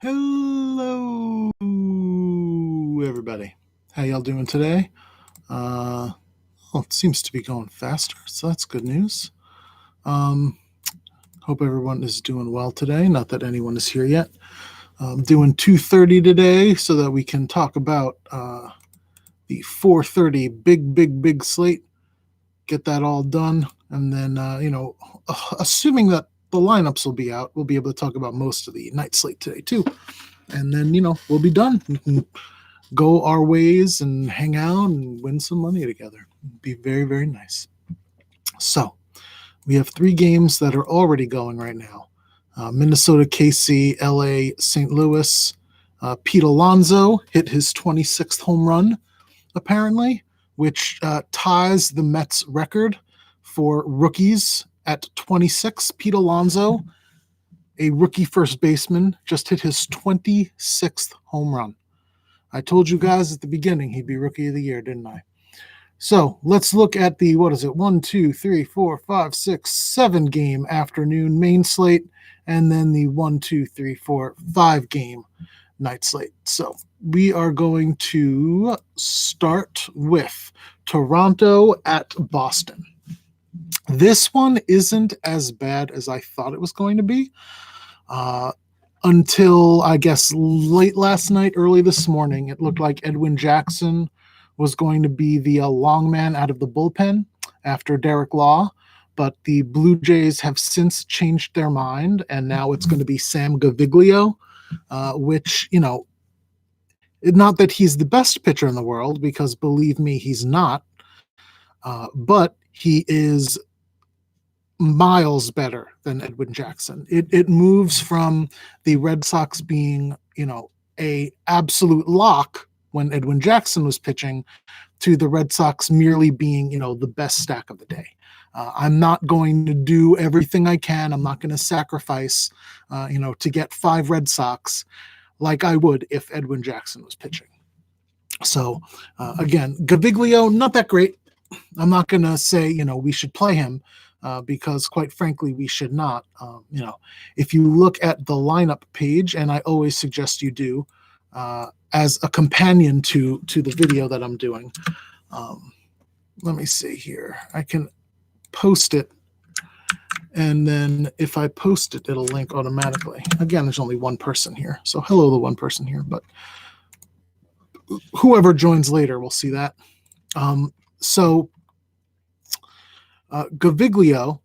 Hello, everybody. How y'all doing today? Well, it seems to be going faster, so that's good news. Hope everyone is doing well today. Not that anyone is here yet. I'm doing 2:30 today so that we can talk about the 4:30 big slate. Get that all done, and then assuming that the lineups will be out, we'll be able to talk about most of the night slate today too. And then we'll be done. We can go our ways and hang out and win some money together. It'd be very, very nice. So we have 3 games that are already going right now. Minnesota, KC, LA, St. Louis. Pete Alonso hit his 26th home run, apparently, which ties the Mets record for rookies at 26. Pete Alonso, a rookie first baseman, just hit his 26th home run. I told you guys at the beginning he'd be Rookie of the Year, didn't I? So let's look at the, 1, 2, 3, 4, 5, 6, 7 game afternoon main slate, and then the 1, 2, 3, 4, 5 game night slate. So we are going to start with Toronto at Boston. This one isn't as bad as I thought it was going to be. Until, I guess, late last night, early this morning, it looked like Edwin Jackson was going to be the long man out of the bullpen after Derek Law, but the Blue Jays have since changed their mind, and now it's going to be Sam Gaviglio, which, not that he's the best pitcher in the world, because believe me, he's not, but he is miles better than Edwin Jackson. It moves from the Red Sox being, a absolute lock when Edwin Jackson was pitching to the Red Sox merely being, the best stack of the day. I'm not going to do everything I can. I'm not going to sacrifice, to get 5 Red Sox like I would if Edwin Jackson was pitching. So, again, Gaviglio, not that great. I'm not going to say, we should play him. Because quite frankly, we should not. If you look at the lineup page, and I always suggest you do, as a companion to the video that I'm doing. Let me see here. I can post it, and then if I post it, it'll link automatically. Again, there's only one person here, so hello, the one person here. But whoever joins later will see that. Gaviglio,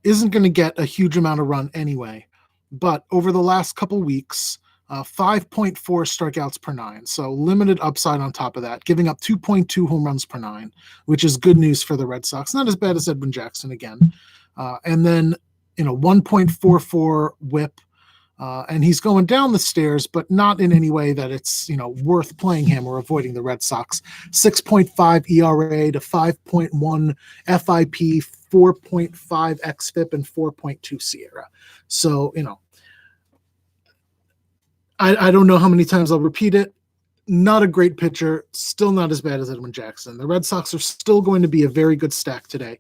isn't going to get a huge amount of run anyway. But over the last couple weeks, 5.4 strikeouts per 9. So limited upside on top of that, giving up 2.2 home runs per 9, which is good news for the Red Sox. Not as bad as Edwin Jackson again. And then, 1.44 whip. And he's going down the stairs, but not in any way that it's, worth playing him or avoiding the Red Sox. 6.5 ERA to 5.1 FIP, 4.5 xFIP, and 4.2 SIERA. So, I don't know how many times I'll repeat it. Not a great pitcher, still not as bad as Edwin Jackson. The Red Sox are still going to be a very good stack today.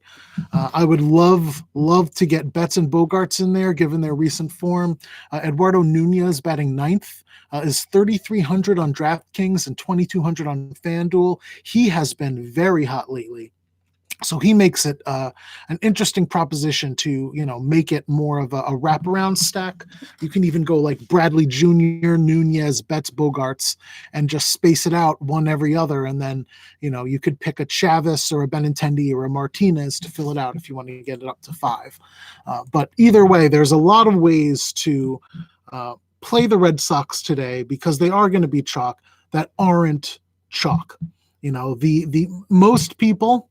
I would love to get Betts and Bogarts in there, given their recent form. Eduardo Nunez batting 9th, is 3,300 on DraftKings and 2,200 on FanDuel. He has been very hot lately. So he makes it an interesting proposition to, make it more of a wraparound stack. You can even go like Bradley Jr., Nunez, Betts, Bogarts, and just space it out one every other. And then, you could pick a Chavis or a Benintendi or a Martinez to fill it out if you want to get it up to 5. But either way, there's a lot of ways to play the Red Sox today because they are going to be chalk that aren't chalk. The most people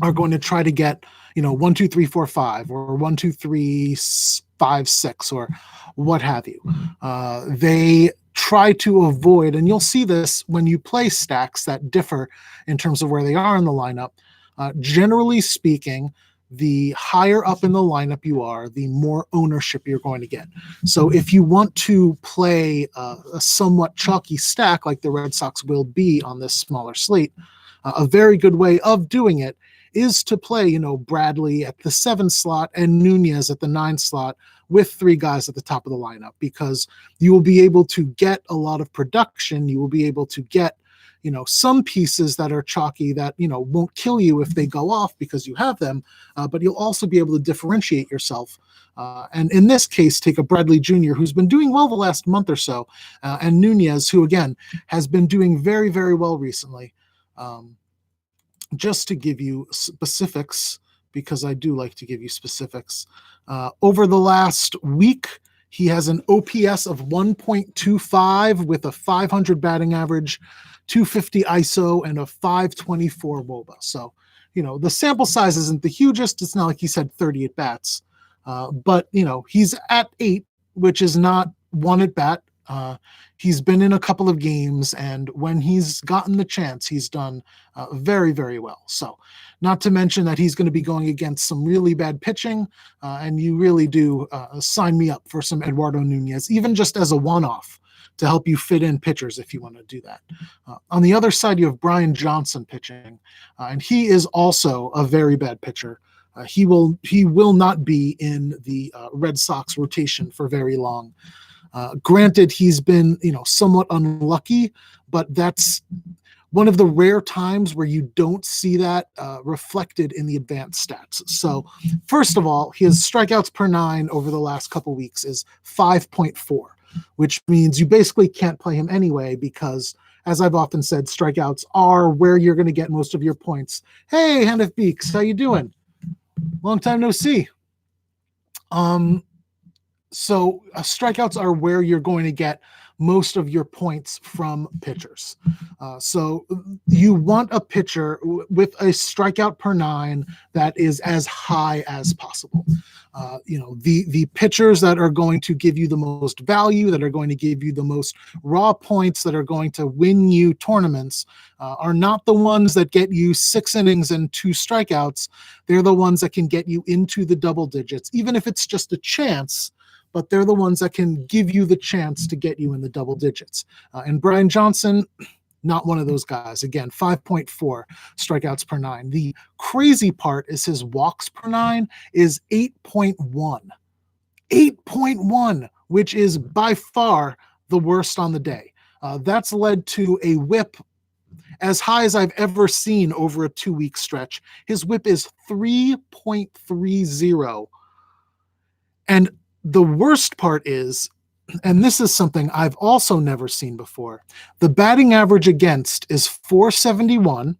are going to try to get, 1, 2, 3, 4, 5, or 1, 2, 3, 5, 6, or what have you. They try to avoid, and you'll see this when you play stacks that differ in terms of where they are in the lineup. Generally speaking, the higher up in the lineup you are, the more ownership you're going to get. So if you want to play a somewhat chalky stack like the Red Sox will be on this smaller slate, a very good way of doing it is to play, Bradley at the 7 slot and Nunez at the 9 slot with 3 guys at the top of the lineup, because you will be able to get a lot of production. You will be able to get, some pieces that are chalky that, won't kill you if they go off because you have them, but you'll also be able to differentiate yourself. And in this case, take a Bradley Jr., who's been doing well the last month or so, and Nunez, who, again, has been doing very, very well recently. Just to give you specifics, because I do like to give you specifics, over the last week, he has an OPS of 1.25 with a 500 batting average, 250 ISO, and a 524 WOBA. So, the sample size isn't the hugest. It's not like he's had 30 at bats. But, he's at 8, which is not 1 at bat. He's been in a couple of games, and when he's gotten the chance, he's done very, very well. So, not to mention that he's going to be going against some really bad pitching, and you really do sign me up for some Eduardo Nunez, even just as a one-off, to help you fit in pitchers if you want to do that. On the other side, you have Brian Johnson pitching, and he is also a very bad pitcher. He will not be in the Red Sox rotation for very long. Granted, he's been, somewhat unlucky, but that's one of the rare times where you don't see that reflected in the advanced stats. So, first of all, his strikeouts per 9 over the last couple weeks is 5.4, which means you basically can't play him anyway because, as I've often said, strikeouts are where you're going to get most of your points. Hey, Hanif Beeks, how you doing? Long time no see. So strikeouts are where you're going to get most of your points from pitchers. So you want a pitcher with a strikeout per 9 that is as high as possible. The pitchers that are going to give you the most value, that are going to give you the most raw points, that are going to win you tournaments are not the ones that get you 6 innings and 2 strikeouts. They're the ones that can get you into the double digits, even if it's just a chance. But they're the ones that can give you the chance to get you in the double digits. And Brian Johnson, not one of those guys. Again, 5.4 strikeouts per 9. The crazy part is his walks per 9 is 8.1. 8.1, which is by far the worst on the day. That's led to a whip as high as I've ever seen over a 2-week stretch. His whip is 3.30. And the worst part is, and this is something I've also never seen before, the batting average against is 471.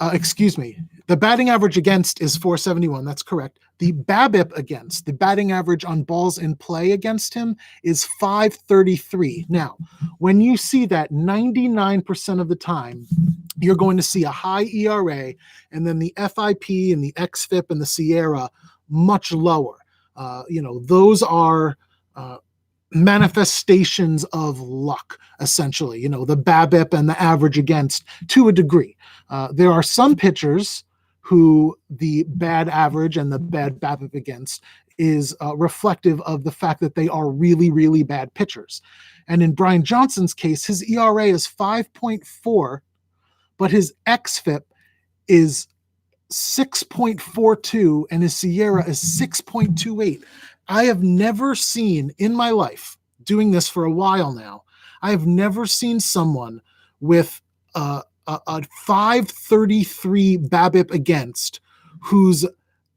The batting average against is 471. That's correct. The BABIP against, the batting average on balls in play against him, is 533. Now, when you see that 99% of the time, you're going to see a high ERA, and then the FIP and the XFIP and the Sierra much lower. Those are manifestations of luck, essentially, the BABIP and the average against to a degree. There are some pitchers who the bad average and the bad BABIP against is reflective of the fact that they are really, really bad pitchers. And in Brian Johnson's case, his ERA is 5.4, but his XFIP is 6.42 and his Sierra is 6.28. I have never seen in my life, doing this for a while now, I have never seen someone with a 533 BABIP against whose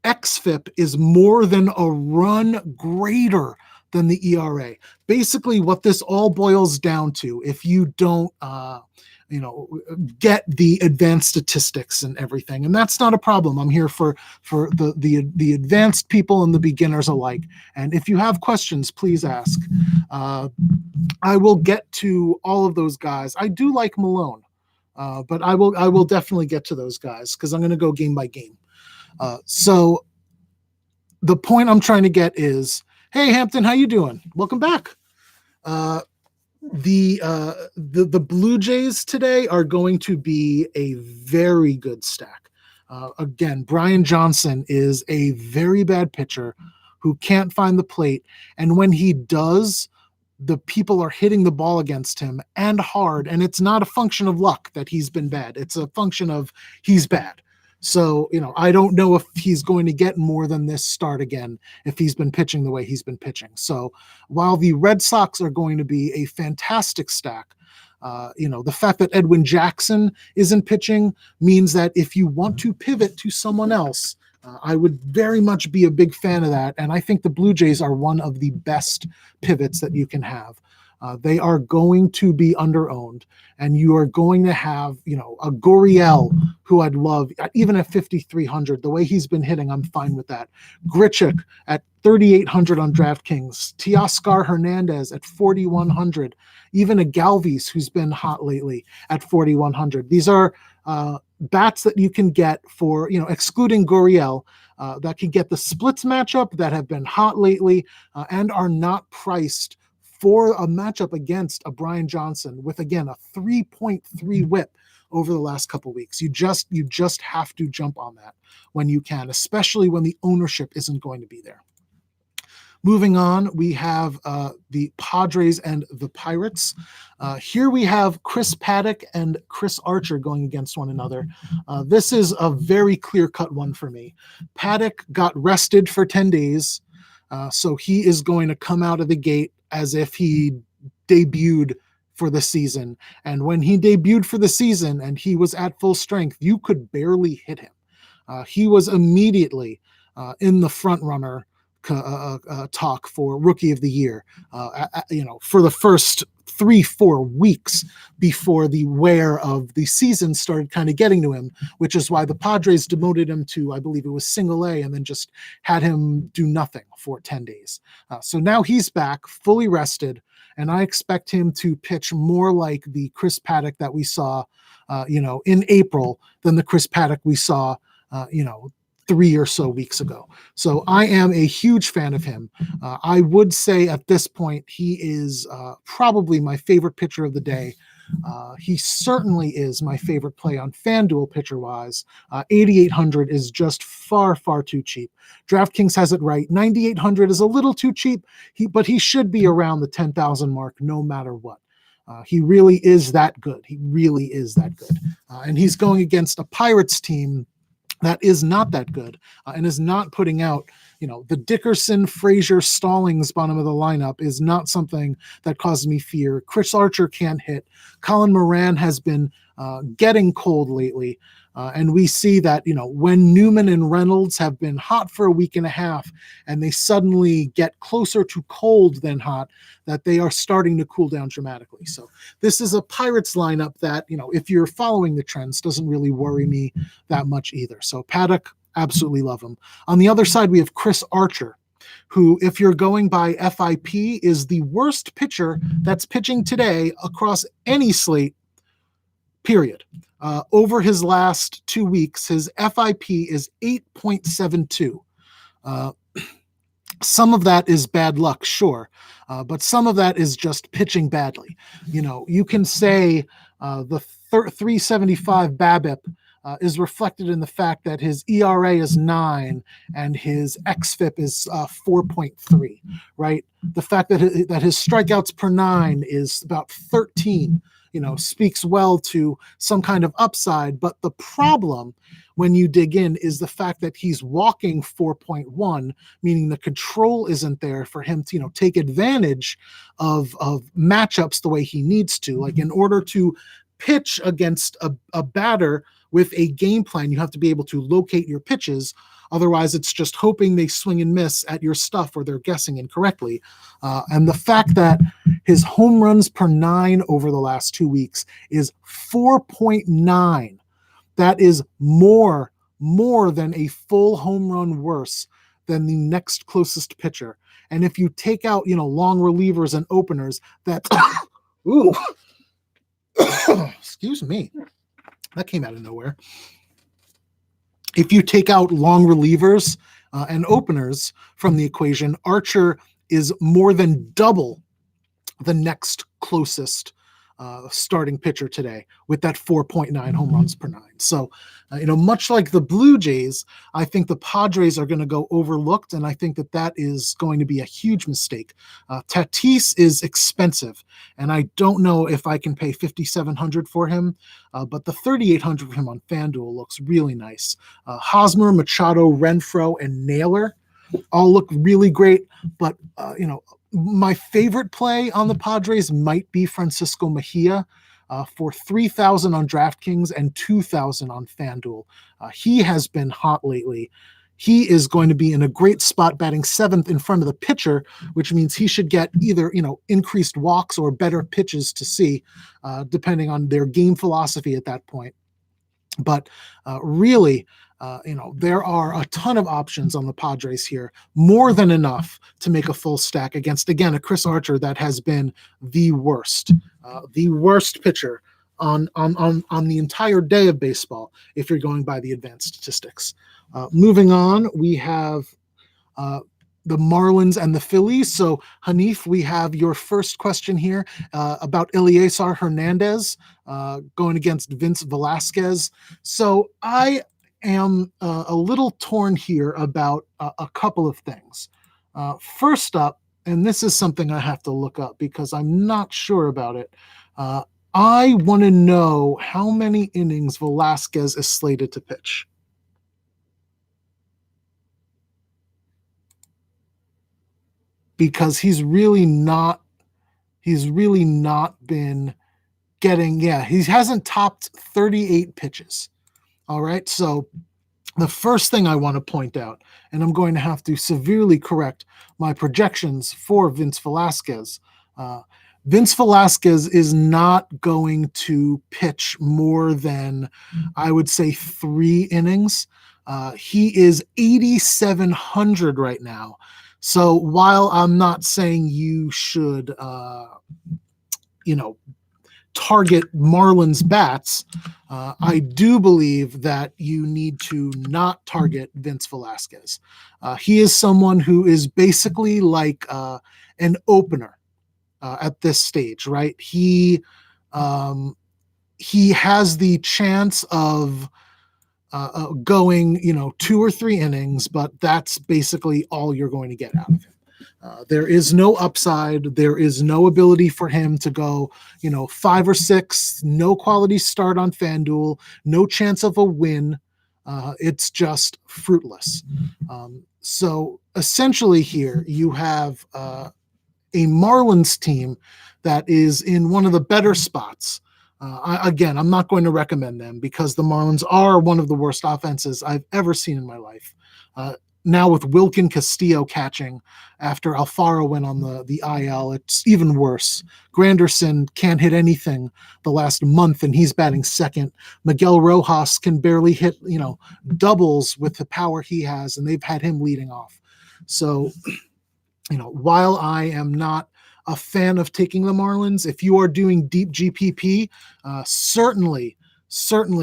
XFIP is more than a run greater than the ERA. Basically, what this all boils down to, if you don't get the advanced statistics and everything. And that's not a problem. I'm here for the advanced people and the beginners alike. And if you have questions, please ask. I will get to all of those guys. I do like Malone, but I will definitely get to those guys because I'm going to go game by game. So the point I'm trying to get is, hey, Hampton, how you doing? Welcome back. The Blue Jays today are going to be a very good stack. Again, Brian Johnson is a very bad pitcher who can't find the plate. And when he does, the people are hitting the ball against him and hard. And it's not a function of luck that he's been bad. It's a function of he's bad. So, I don't know if he's going to get more than this start again if he's been pitching the way he's been pitching. So, while the Red Sox are going to be a fantastic stack, the fact that Edwin Jackson isn't pitching means that if you want to pivot to someone else, I would very much be a big fan of that. And I think the Blue Jays are one of the best pivots that you can have. They are going to be underowned, and you are going to have, a Gurriel, who I'd love, even at 5,300. The way he's been hitting, I'm fine with that. Grichuk at 3,800 on DraftKings. Teoscar Hernandez at 4,100. Even a Galvis, who's been hot lately, at 4,100. These are bats that you can get for, excluding Gurriel, that can get the splits matchup that have been hot lately and are not priced for a matchup against a Brian Johnson with, again, a 3.3 whip over the last couple of weeks. You just have to jump on that when you can, especially when the ownership isn't going to be there. Moving on, we have the Padres and the Pirates. Here we have Chris Paddack and Chris Archer going against one another. This is a very clear-cut one for me. Paddack got rested for 10 days, so he is going to come out of the gate as if he debuted for the season. And when he debuted for the season and he was at full strength, you could barely hit him. He was immediately in the front runner talk for Rookie of the Year, for the first 3-4 weeks before the wear of the season started kind of getting to him, which is why the Padres demoted him to, I believe it was single A, and then just had him do nothing for 10 days. So now he's back, fully rested, and I expect him to pitch more like the Chris Paddack that we saw, in April than the Chris Paddack we saw, 3 or so weeks ago. So I am a huge fan of him. I would say at this point, he is probably my favorite pitcher of the day. He certainly is my favorite play on FanDuel pitcher-wise. 8,800 is just far, far too cheap. DraftKings has it right. 9,800 is a little too cheap, but he should be around the 10,000 mark no matter what. He really is that good. He really is that good. And he's going against a Pirates team that is not that good and is not putting out, the Dickerson, Frazier, Stallings bottom of the lineup is not something that causes me fear. Chris Archer can't hit. Colin Moran has been getting cold lately. And we see that, when Newman and Reynolds have been hot for a week and a half and they suddenly get closer to cold than hot, that they are starting to cool down dramatically. So this is a Pirates lineup that, if you're following the trends, doesn't really worry me that much either. So Paddack, absolutely love him. On the other side, we have Chris Archer, who, if you're going by FIP, is the worst pitcher that's pitching today across any slate, period. Over his last 2 weeks, his FIP is 8.72. Some of that is bad luck, sure, but some of that is just pitching badly. You can say the 375 BABIP is reflected in the fact that his ERA is 9 and his xFIP is 4.3, right? The fact that his strikeouts per 9 is about 13, speaks well to some kind of upside. But the problem when you dig in is the fact that he's walking 4.1, meaning the control isn't there for him to, take advantage of matchups the way he needs to. Like, in order to pitch against a batter with a game plan, you have to be able to locate your pitches. Otherwise, it's just hoping they swing and miss at your stuff or they're guessing incorrectly. And the fact that his home runs per 9 over the last 2 weeks is 4.9. That is more than a full home run worse than the next closest pitcher. And if you take out, long relievers and openers, that's ooh, excuse me, that came out of nowhere. If you take out long relievers and openers from the equation, Archer is more than double the next closest starting pitcher today with that 4.9 home runs per nine. So, much like the Blue Jays, I think the Padres are going to go overlooked, and I think that is going to be a huge mistake. Tatis is expensive, and I don't know if I can pay $5,700 for him, but the $3,800 for him on FanDuel looks really nice. Hosmer, Machado, Renfroe, and Naylor all look really great, but my favorite play on the Padres might be Francisco Mejia for $3,000 on DraftKings and $2,000 on FanDuel. He has been hot lately. He is going to be in a great spot, batting seventh in front of the pitcher, which means he should get either increased walks or better pitches to see, depending on their game philosophy at that point. But really, there are a ton of options on the Padres here, more than enough to make a full stack against, again, a Chris Archer that has been the worst pitcher on the entire day of baseball, if you're going by the advanced statistics. Moving on, we have the Marlins and the Phillies. So, Hanif, we have your first question here about Elieser Hernandez going against Vince Velasquez. So, I am a little torn here about a couple of things. First up, and this is something I have to look up because I'm not sure about it. I want to know how many innings Velasquez is slated to pitch. Because he's really not been getting, he hasn't topped 38 pitches. All right. So the first thing I want to point out, and I'm going to have to severely correct my projections for Vince Velasquez. Vince Velasquez is not going to pitch more than, I would say, 3 innings. He is 8,700 right now. So while I'm not saying you should, target Marlins bats, I do believe that you need to not target Vince Velasquez. He is someone who is basically like an opener at this stage, right? He has the chance of going, 2 or 3 innings, but that's basically all you're going to get out of him. There is no upside. There is no ability for him to go, 5 or 6, no quality start on FanDuel, no chance of a win. It's just fruitless. So essentially here you have a Marlins team that is in one of the better spots. I'm not going to recommend them because the Marlins are one of the worst offenses I've ever seen in my life. Now with Wilkin Castillo catching after Alfaro went on the IL, it's even worse. Granderson can't hit anything the last month, and he's batting second. Miguel Rojas can barely hit, doubles with the power he has, and they've had him leading off. So, while I am not a fan of taking the Marlins, if you are doing deep GPP, certainly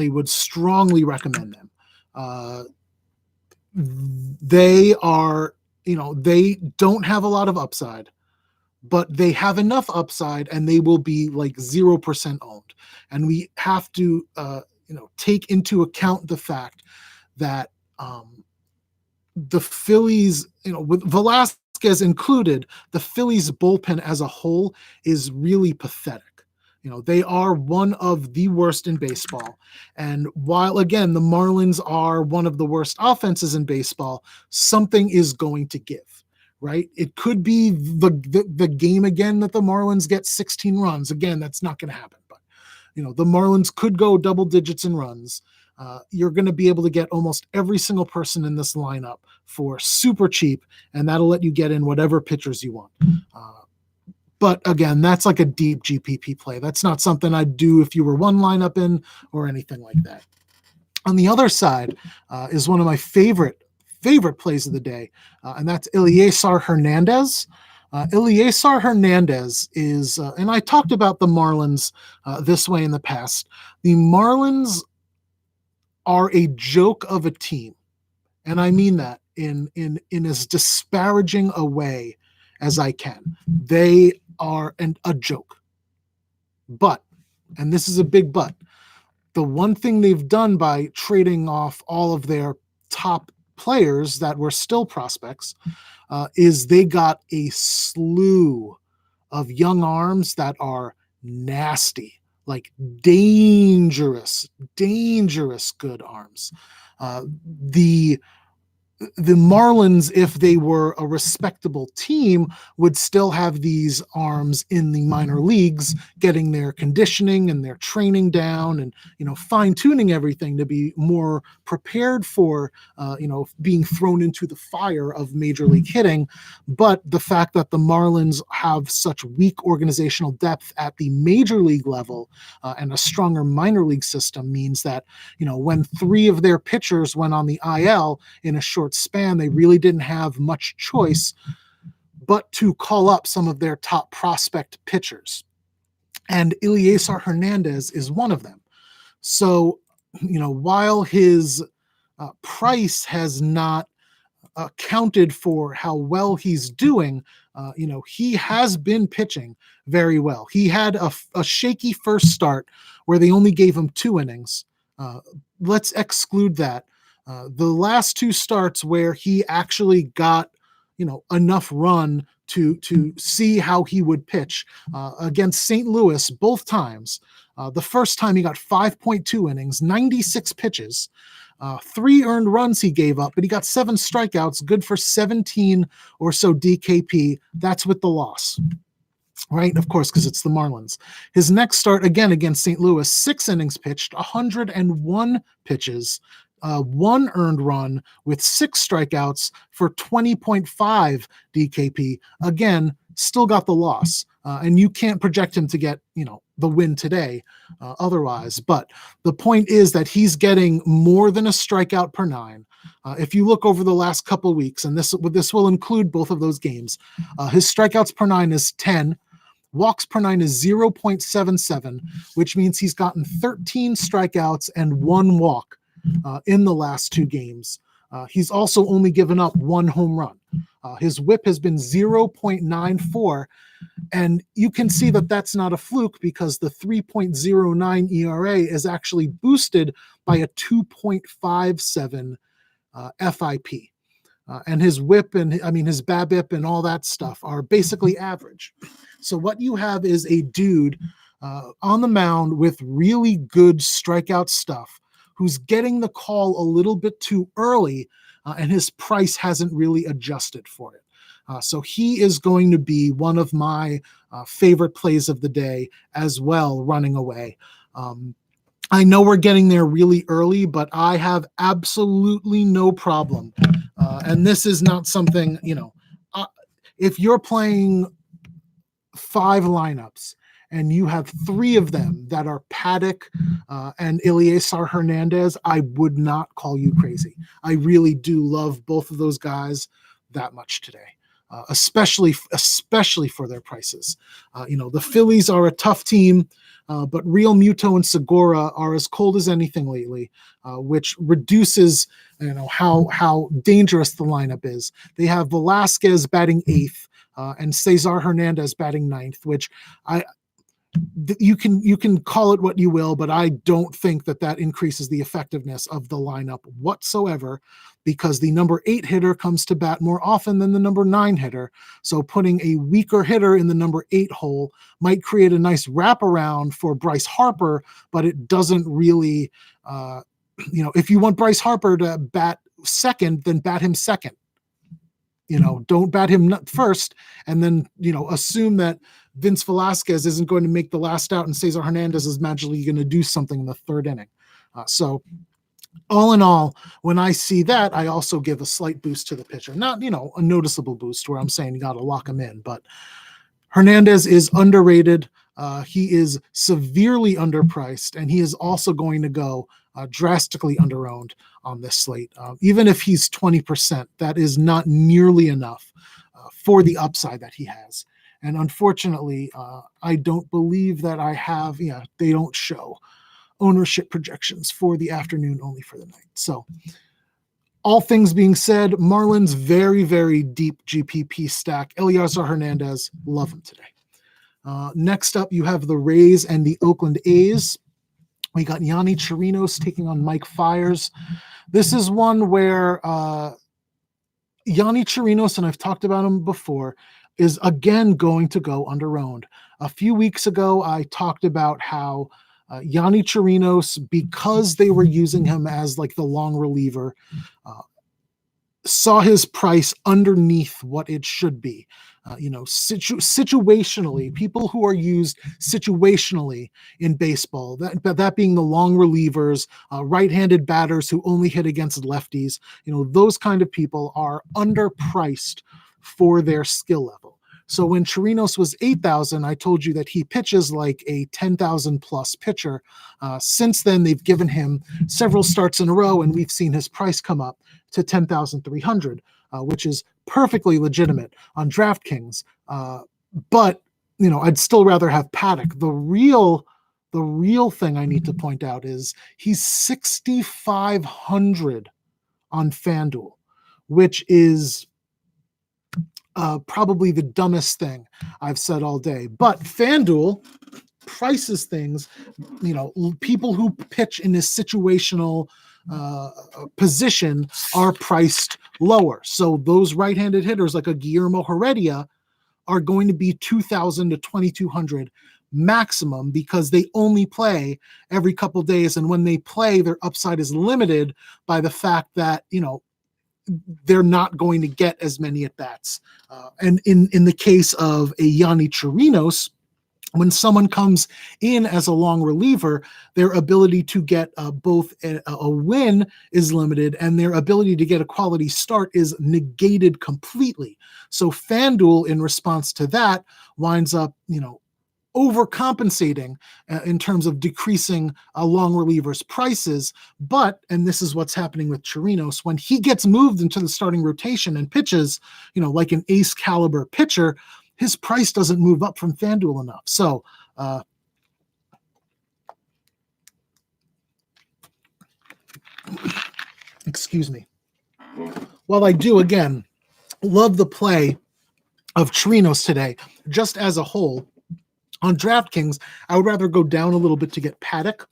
would strongly recommend them. They are, they don't have a lot of upside, but they have enough upside and they will be like 0% owned. And we have to, take into account the fact that the Phillies, with Velasquez included, the Phillies bullpen as a whole is really pathetic. They are one of the worst in baseball. And while, again, the Marlins are one of the worst offenses in baseball, something is going to give, right? It could be the game again that the Marlins get 16 runs. Again, that's not going to happen. But, the Marlins could go double digits in runs. You're going to be able to get almost every single person in this lineup for super cheap, and that'll let you get in whatever pitchers you want. But again, that's like a deep GPP play. That's not something I'd do if you were one lineup in or anything like that. On the other side is one of my favorite plays of the day, and that's Elieser Hernandez. Elieser Hernandez is, and I talked about the Marlins this way in the past. The Marlins are a joke of a team, and I mean that in as disparaging a way as I can. They are a joke. But, and this is a big but, the one thing they've done by trading off all of their top players that were still prospects is they got a slew of young arms that are nasty, like dangerous good arms. The Marlins, if they were a respectable team, would still have these arms in the minor leagues, getting their conditioning and their training down, and fine tuning everything to be more prepared for being thrown into the fire of major league hitting. But the fact that the Marlins have such weak organizational depth at the major league level and a stronger minor league system means that when 3 of their pitchers went on the IL in a short span, they really didn't have much choice but to call up some of their top prospect pitchers. And Eliezer Hernandez is one of them. So, while his price has not accounted for how well he's doing, he has been pitching very well. He had a shaky first start where they only gave him 2 innings. Let's exclude that. The last 2 starts where he actually got, enough run to see how he would pitch against St. Louis both times. The first time he got 5.2 innings, 96 pitches, 3 earned runs he gave up, but he got 7 strikeouts, good for 17 or so DKP. That's with the loss. Right, of course, because it's the Marlins. His next start, again against St. Louis, 6 innings pitched, 101 pitches, 1 earned run with 6 strikeouts for 20.5 DKP. Again, still got the loss. And you can't project him to get, the win today otherwise. But the point is that he's getting more than a strikeout per 9. If you look over the last couple of weeks, and this will include both of those games, his strikeouts per 9 is 10. Walks per 9 is 0.77, which means he's gotten 13 strikeouts and 1 walk in the last 2 games. He's also only given up 1 home run. His whip has been 0.94, and you can see that that's not a fluke because the 3.09 ERA is actually boosted by a 2.57 FIP. And his whip and his BABIP and all that stuff are basically average. So what you have is a dude on the mound with really good strikeout stuff who's getting the call a little bit too early, and his price hasn't really adjusted for it. So he is going to be one of my favorite plays of the day as well, running away. I know we're getting there really early, but I have absolutely no problem. And this is not something, if you're playing 5 lineups and you have 3 of them that are Paddock and Eliezer Hernandez, I would not call you crazy. I really do love both of those guys that much today. Especially for their prices. The Phillies are a tough team, but Real Muto and Segura are as cold as anything lately, which reduces how dangerous the lineup is. They have Velasquez batting 8th and Cesar Hernandez batting 9th, which you can call it what you will, but I don't think that increases the effectiveness of the lineup whatsoever, because the number 8 hitter comes to bat more often than the number 9 hitter. So putting a weaker hitter in the number 8 hole might create a nice wraparound for Bryce Harper, but it doesn't really, if you want Bryce Harper to bat second, then bat him second. Don't bat him first, and then, assume that Vince Velasquez isn't going to make the last out and Cesar Hernandez is magically going to do something in the 3rd inning. So all in all, when I see that, I also give a slight boost to the pitcher. Not, a noticeable boost where I'm saying you got to lock him in, but Hernandez is underrated. He is severely underpriced, and he is also going to go drastically under-owned on this slate. Even if he's 20%, that is not nearly enough for the upside that he has. And unfortunately, I don't believe that I have, they don't show ownership projections for the afternoon, only for the night. So all things being said, Marlins very, very deep GPP stack. Eliezer Hernandez, love him today. Next up, you have the Rays and the Oakland A's. We got Yanni Chirinos taking on Mike Fiers. This is one where Yanni Chirinos, and I've talked about him before, is again going to go under-owned. A few weeks ago, I talked about how Yanni Chirinos, because they were using him as like the long reliever, saw his price underneath what it should be. Situationally, people who are used situationally in baseball, that being the long relievers, right-handed batters who only hit against lefties, those kind of people are underpriced for their skill level. So when Chirinos was 8,000, I told you that he pitches like a 10,000 plus pitcher. Since then, they've given him several starts in a row, and we've seen his price come up to 10,300, which is perfectly legitimate on DraftKings. But I'd still rather have Paddock. The real thing I need to point out is he's 6,500 on FanDuel, which is probably the dumbest thing I've said all day. But FanDuel prices things, people who pitch in a situational position are priced lower. So those right-handed hitters like a Guillermo Heredia are going to be 2,000 to 2,200 maximum because they only play every couple days. And when they play, their upside is limited by the fact that, they're not going to get as many at-bats. And in the case of a Yanni Chirinos, when someone comes in as a long reliever, their ability to get both a win is limited, and their ability to get a quality start is negated completely. So FanDuel, in response to that, winds up, overcompensating in terms of decreasing long relievers' prices. But, and this is what's happening with Chirinos, when he gets moved into the starting rotation and pitches, like an ace caliber pitcher, his price doesn't move up from FanDuel enough. So, excuse me. While I do, again, love the play of Chirinos today, just as a whole, on DraftKings, I would rather go down a little bit to get Paddock.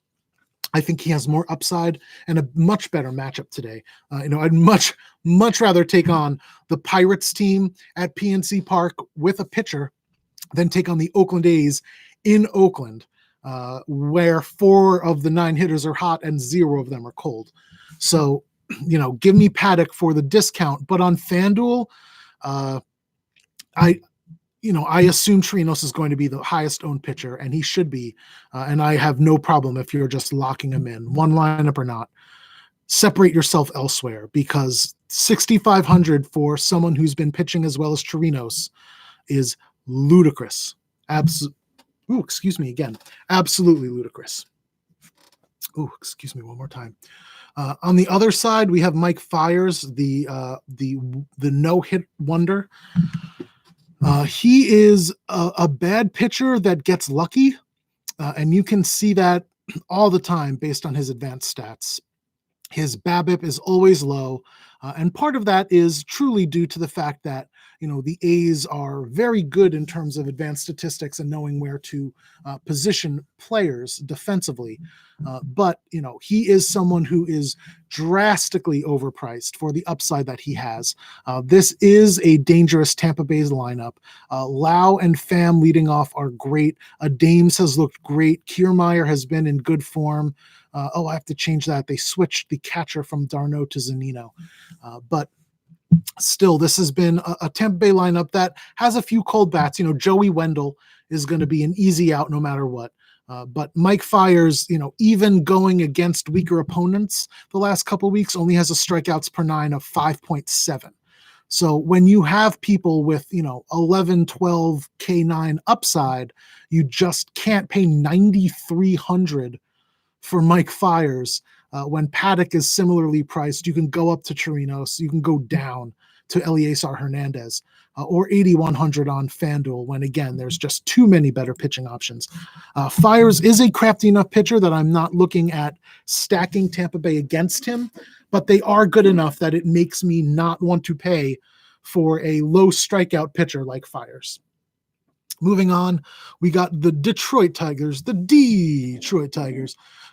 I think he has more upside and a much better matchup today. I'd much rather take on the Pirates team at PNC Park with a pitcher than take on the Oakland A's in Oakland, where 4 of the 9 hitters are hot and 0 of them are cold. So, give me Paddock for the discount. But on FanDuel, I assume Chirinos is going to be the highest owned pitcher, and he should be. And I have no problem if you're just locking him in, one lineup or not. Separate yourself elsewhere, because 6,500 for someone who's been pitching as well as Chirinos is ludicrous. Excuse me again. Absolutely ludicrous. Excuse me one more time. On the other side, we have Mike Fiers, the no-hit wonder. He is a bad pitcher that gets lucky, and you can see that all the time based on his advanced stats. His BABIP is always low, and part of that is truly due to the fact that the A's are very good in terms of advanced statistics and knowing where to position players defensively. But he is someone who is drastically overpriced for the upside that he has. This is a dangerous Tampa Bay's lineup. Lau and Pham leading off are great. Dames has looked great. Kiermaier has been in good form. I have to change that. They switched the catcher from Darno to Zunino. But still, this has been a Tampa Bay lineup that has a few cold bats. Joey Wendell is going to be an easy out no matter what. But Mike Fiers, even going against weaker opponents the last couple of weeks, only has a strikeouts per 9 of 5.7. So when you have people with, 11, 12 K9 upside, you just can't pay 9,300 for Mike Fiers. When Paddock is similarly priced, you can go up to Chirinos, you can go down to Eliezer Hernandez, or 8,100 on FanDuel, when again, there's just too many better pitching options. Fiers is a crafty enough pitcher that I'm not looking at stacking Tampa Bay against him, but they are good enough that it makes me not want to pay for a low strikeout pitcher like Fiers. Moving on, we got the Detroit Tigers,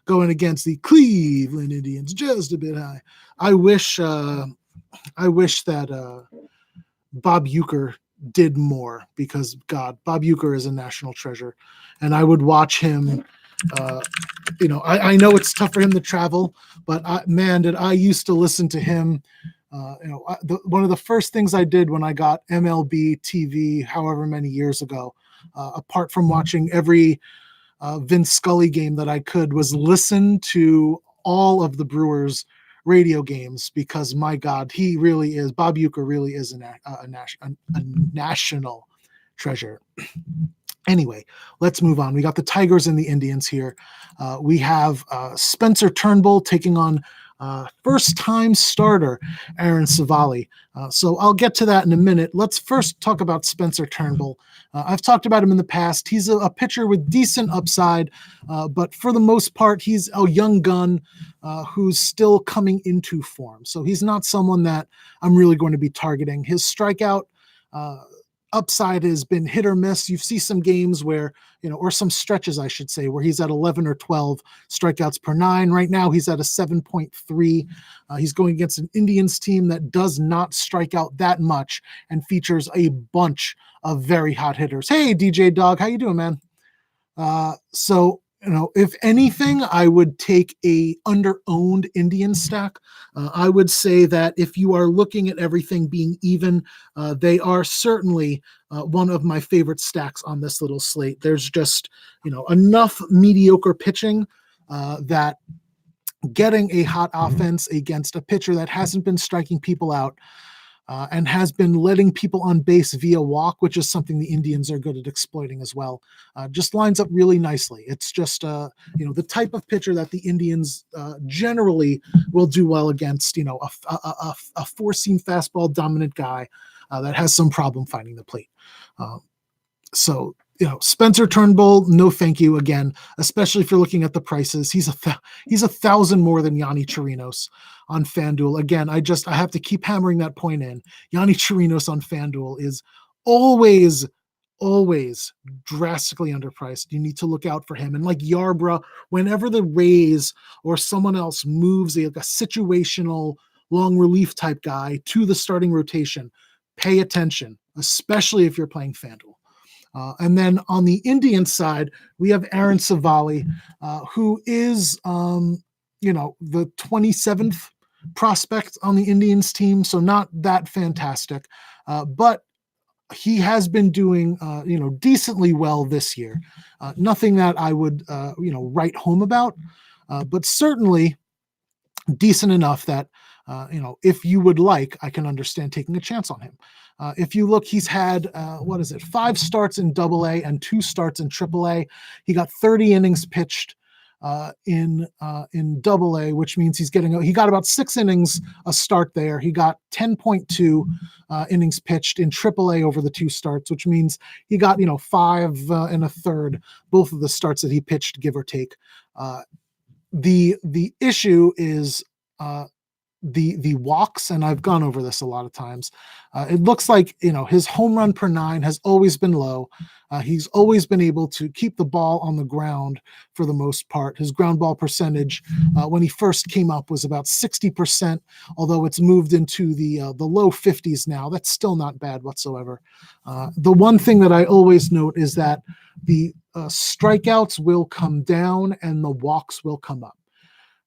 going against the Cleveland Indians, just a bit high. I wish that Bob Uecker did more, because God, Bob Uecker is a national treasure, and I would watch him. I know it's tough for him to travel, but did I used to listen to him. One of the first things I did when I got MLB TV, however many years ago, apart from watching every Vince Scully game that I could, was listen to all of the Brewers radio games, because my God, Bob Uecker really is a national treasure. Anyway, let's move on. We got the Tigers and the Indians here. We have Spencer Turnbull taking on first-time starter Aaron Savali. So I'll get to that in a minute. Let's first talk about Spencer Turnbull. I've talked about him in the past. He's a pitcher with decent upside, but for the most part, he's a young gun who's still coming into form. So he's not someone that I'm really going to be targeting. His strikeout upside has been hit or miss. You see some games where, or some stretches, I should say, where he's at 11 or 12 strikeouts per nine. Right now, he's at a 7.3. He's going against an Indians team that does not strike out that much and features a bunch of very hot hitters. Hey, DJ Dog, how you doing, man? If anything, I would take a under-owned Indian stack. I would say that if you are looking at everything being even, they are certainly one of my favorite stacks on this little slate. There's just, enough mediocre pitching that getting a hot offense against a pitcher that hasn't been striking people out and has been letting people on base via walk, which is something the Indians are good at exploiting as well, just lines up really nicely. It's just, the type of pitcher that the Indians generally will do well against, a four-seam fastball dominant guy that has some problem finding the plate. Spencer Turnbull, no thank you again, especially if you're looking at the prices. He's $1,000 more than Yanni Chirinos on FanDuel. Again, I have to keep hammering that point in. Yanni Chirinos on FanDuel is always drastically underpriced. You need to look out for him. And like Yarbrough, whenever the Rays or someone else moves a situational long relief type guy to the starting rotation, pay attention, especially if you're playing FanDuel. And then on the Indian side, we have Aaron Savali, who is, the 27th prospect on the Indians team. So not that fantastic, but he has been doing, decently well this year. Nothing that I would, write home about, but certainly decent enough that, if you would like, I can understand taking a chance on him. If you look, he's had, 5 starts in AA and 2 starts in AAA. He got 30 innings pitched in AA, which means he got about 6 innings a start there. He got 10.2 innings pitched in AAA over the 2 starts, which means he got, 5 and a third, both of the starts that he pitched, give or take. The issue is the walks, and I've gone over this a lot of times. It looks like, his home run per 9 has always been low. He's always been able to keep the ball on the ground for the most part. His ground ball percentage, when he first came up, was about 60%, although it's moved into the low 50s now. That's still not bad whatsoever. The one thing that I always note is that the strikeouts will come down and the walks will come up.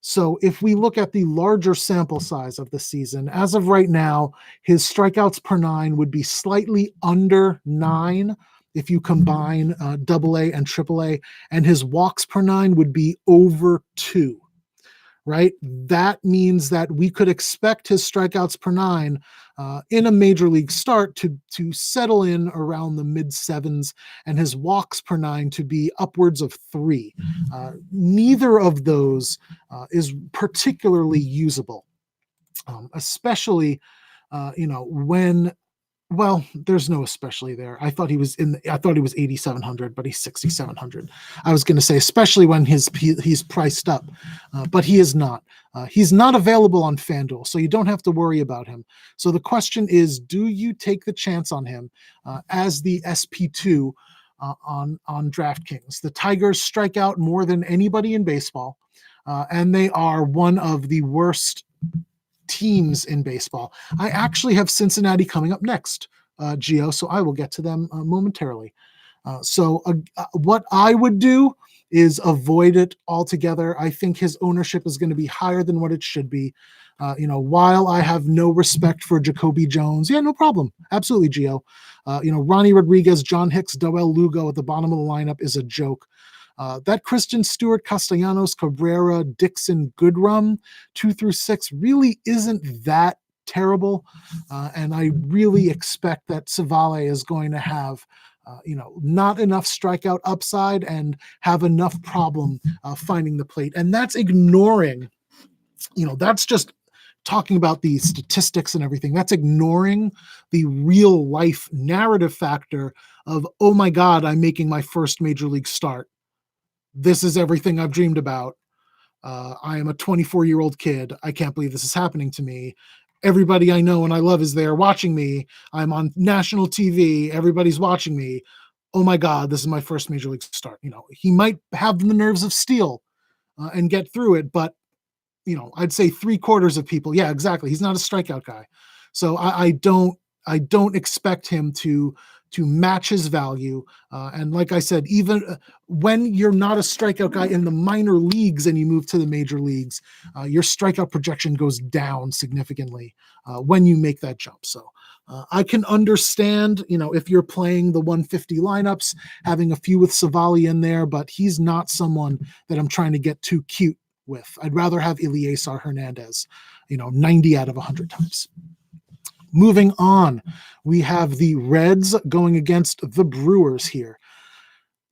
So if we look at the larger sample size of the season, as of right now, his strikeouts per 9 would be slightly under 9 if you combine AA and AAA, and his walks per 9 would be over 2, right? That means that we could expect his strikeouts per 9 in a major league start to settle in around the mid-7s, and his walks per 9 to be upwards of 3. Neither of those is particularly usable, especially when. Well, there's no especially there. I thought he was 8,700, but he's 6,700. I was going to say, especially when he's priced up, but he is not. He's not available on FanDuel, so you don't have to worry about him. So the question is, do you take the chance on him as the SP2 on DraftKings. The Tigers strike out more than anybody in baseball, and they are one of the worst teams in baseball. I actually have Cincinnati coming up next, Gio, so I will get to them momentarily. What I would do is avoid it altogether. I think his ownership is going to be higher than what it should be. While I have no respect for Jacoby Jones, yeah, no problem. Absolutely, Gio. Ronnie Rodriguez, John Hicks, Doel Lugo at the bottom of the lineup is a joke. That Christian Stewart, Castellanos, Cabrera, Dixon, Goodrum, 2 through 6 really isn't that terrible. And I really expect that Savale is going to have not enough strikeout upside and have enough problem finding the plate. And that's ignoring, that's just talking about the statistics and everything. That's ignoring the real life narrative factor of, oh my God, I'm making my first major league start. This is everything I've dreamed about. I am a 24-year-old kid. I can't believe this is happening to me. Everybody I know and I love is there watching me. I'm on national TV. Everybody's watching me. Oh my God, this is my first major league start. He might have the nerves of steel and get through it, but I'd say 3/4 of people. Yeah, exactly. He's not a strikeout guy. So I don't expect him to match his value. And like I said, even when you're not a strikeout guy in the minor leagues and you move to the major leagues, your strikeout projection goes down significantly when you make that jump. So I can understand, if you're playing the 150 lineups, having a few with Savali in there, but he's not someone that I'm trying to get too cute with. I'd rather have Eliezer Hernandez, 90 out of 100 times. Moving on, we have the Reds going against the Brewers here.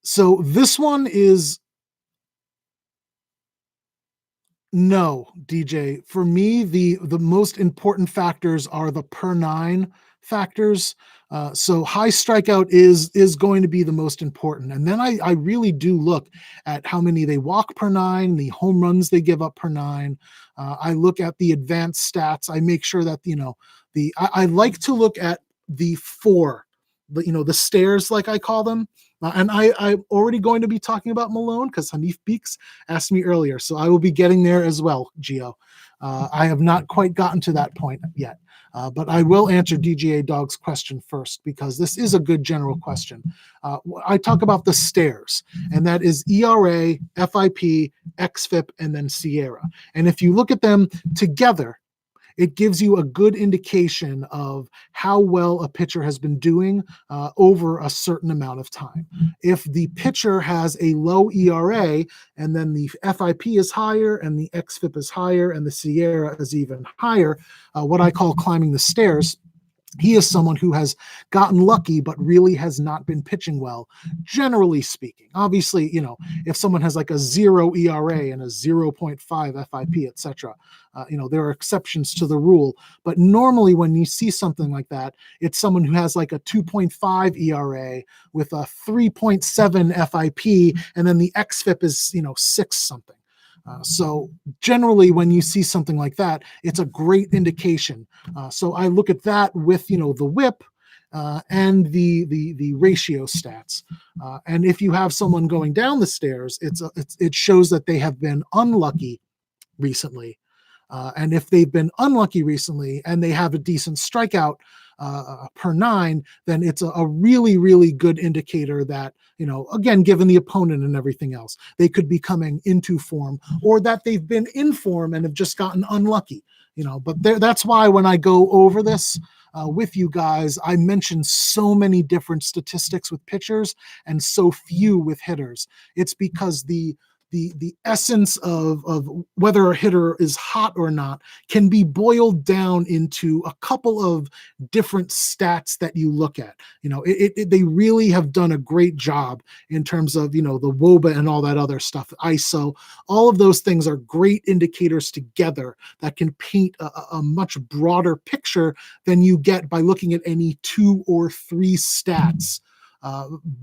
So this one is no, DJ. For me, the most important factors are the per 9 factors. So high strikeout is going to be the most important. And then I really do look at how many they walk per 9, the home runs they give up per 9. I look at the advanced stats. I make sure that, I like to look at the 4, the stairs, like I call them. And I'm already going to be talking about Malone because Hanif Beeks asked me earlier. So I will be getting there as well, Gio. I have not quite gotten to that point yet. But I will answer DGA Dog's question first because this is a good general question. I talk about the stairs, and that is ERA, FIP, XFIP, and then Sierra. And if you look at them together, it gives you a good indication of how well a pitcher has been doing over a certain amount of time. If the pitcher has a low ERA and then the FIP is higher and the XFIP is higher and the Sierra is even higher, what I call climbing the stairs, he is someone who has gotten lucky, but really has not been pitching well, generally speaking. Obviously, if someone has like a 0 ERA and a 0.5 FIP, etc., there are exceptions to the rule. But normally when you see something like that, it's someone who has like a 2.5 ERA with a 3.7 FIP, and then the XFIP is, 6 something. So generally, when you see something like that, it's a great indication. So I look at that with, the whip and the ratio stats. And if you have someone going down the stairs, it shows that they have been unlucky recently. And if they've been unlucky recently and they have a decent strikeout per 9, then it's a really, really good indicator that, again, given the opponent and everything else, they could be coming into form, or that they've been in form and have just gotten unlucky, but that's why when I go over this with you guys, I mention so many different statistics with pitchers and so few with hitters. It's because the essence of whether a hitter is hot or not can be boiled down into a couple of different stats that you look at. They really have done a great job in terms of, the WOBA and all that other stuff, ISO. All of those things are great indicators together that can paint a much broader picture than you get by looking at any 2 or 3 stats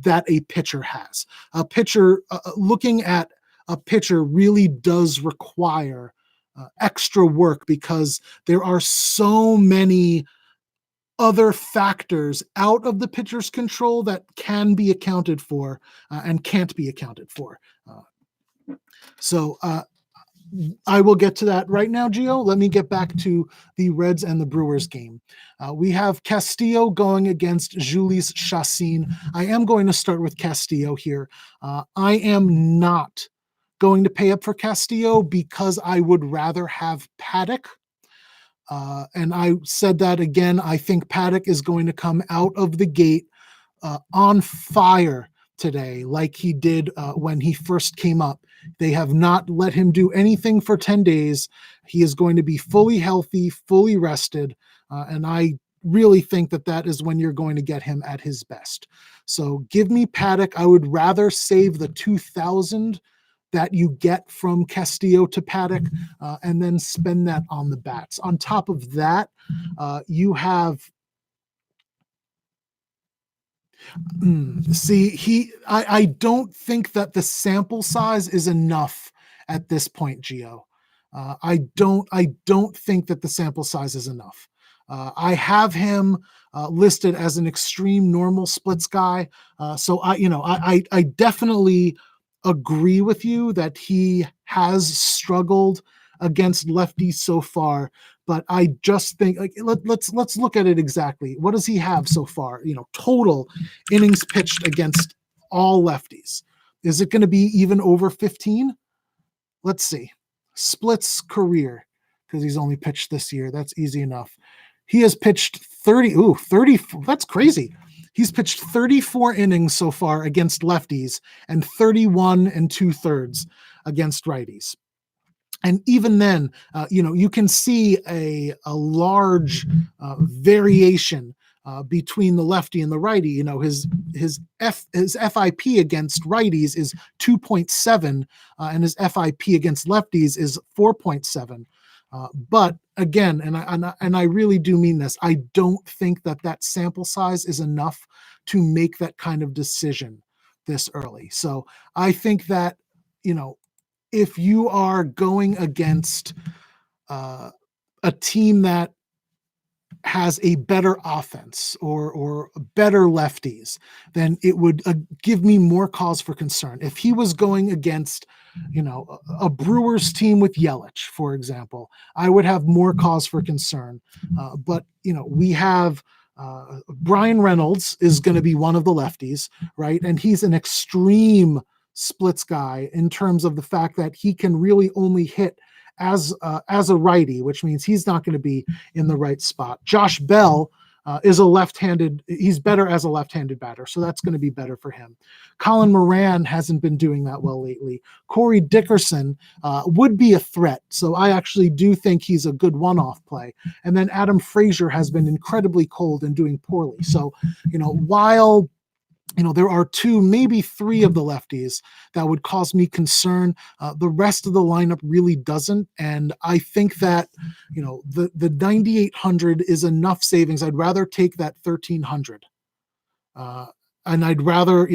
that a pitcher has. A pitcher, looking at a pitcher really does require extra work because there are so many other factors out of the pitcher's control that can be accounted for and can't be accounted for. So I will get to that right now, Gio. Let me get back to the Reds and the Brewers game. We have Castillo going against Jhoulys Chacín. I am going to start with Castillo here. I am not going to pay up for Castillo because I would rather have Paddock. And I said that again. I think Paddock is going to come out of the gate on fire today, like he did when he first came up. They have not let him do anything for 10 days. He is going to be fully healthy, fully rested. And I really think that that is when you're going to get him at his best. So give me Paddock. I would rather save the 2,000 that you get from Castillo to Paddock and then spend that on the bats. On top of that, you have I don't think that the sample size is enough at this point, Gio. I don't think that the sample size is enough. I have him listed as an extreme normal splits guy. So I definitely agree with you that he has struggled against lefties so far, but I just think let's look at it exactly. What does he have so far? Total innings pitched against all lefties. Is it going to be even over 15? Let's see. Splits career, because he's only pitched this year. That's easy enough. He has pitched 30. That's crazy. He's pitched 34 innings so far against lefties and 31 2/3 against righties. And even then, you can see a large variation between the lefty and the righty. His FIP against righties is 2.7, and his FIP against lefties is 4.7. But again, and I really do mean this, I don't think that sample size is enough to make that kind of decision this early. So I think that, if you are going against a team that has a better offense or better lefties, then it would give me more cause for concern. If he was going against, a Brewers team with Yelich, for example, I would have more cause for concern. But we have Brian Reynolds is going to be one of the lefties, right? And he's an extreme splits guy in terms of the fact that he can really only hit as a righty, which means he's not going to be in the right spot. Josh Bell is a left-handed. He's better as a left-handed batter, so that's going to be better for him. Colin Moran hasn't been doing that well lately. Corey Dickerson would be a threat, so I actually do think he's a good one-off play. And then Adam Frazier has been incredibly cold and doing poorly. So, while there are 2, maybe 3 of the lefties that would cause me concern. The rest of the lineup really doesn't. And I think that, the 9,800 is enough savings. I'd rather take that 1,300. And I'd rather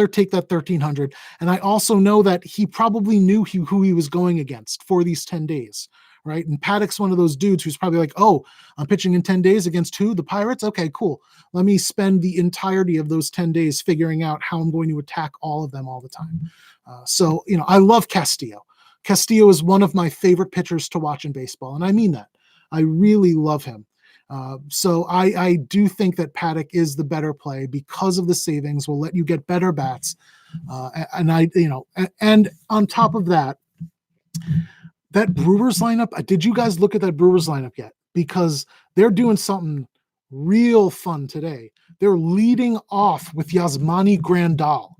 take that 1,300. And I also know that he probably knew who he was going against for these 10 days. Right. And Paddock's one of those dudes who's probably like, oh, I'm pitching in 10 days against who? The Pirates? Okay, cool. Let me spend the entirety of those 10 days figuring out how I'm going to attack all of them all the time. So, I love Castillo. Castillo is one of my favorite pitchers to watch in baseball. And I mean that. I really love him. So I do think that Paddock is the better play because of the savings, will let you get better bats. And on top of that, that Brewers lineup, did you guys look at that Brewers lineup yet? Because they're doing something real fun today. They're leading off with Yasmani Grandal.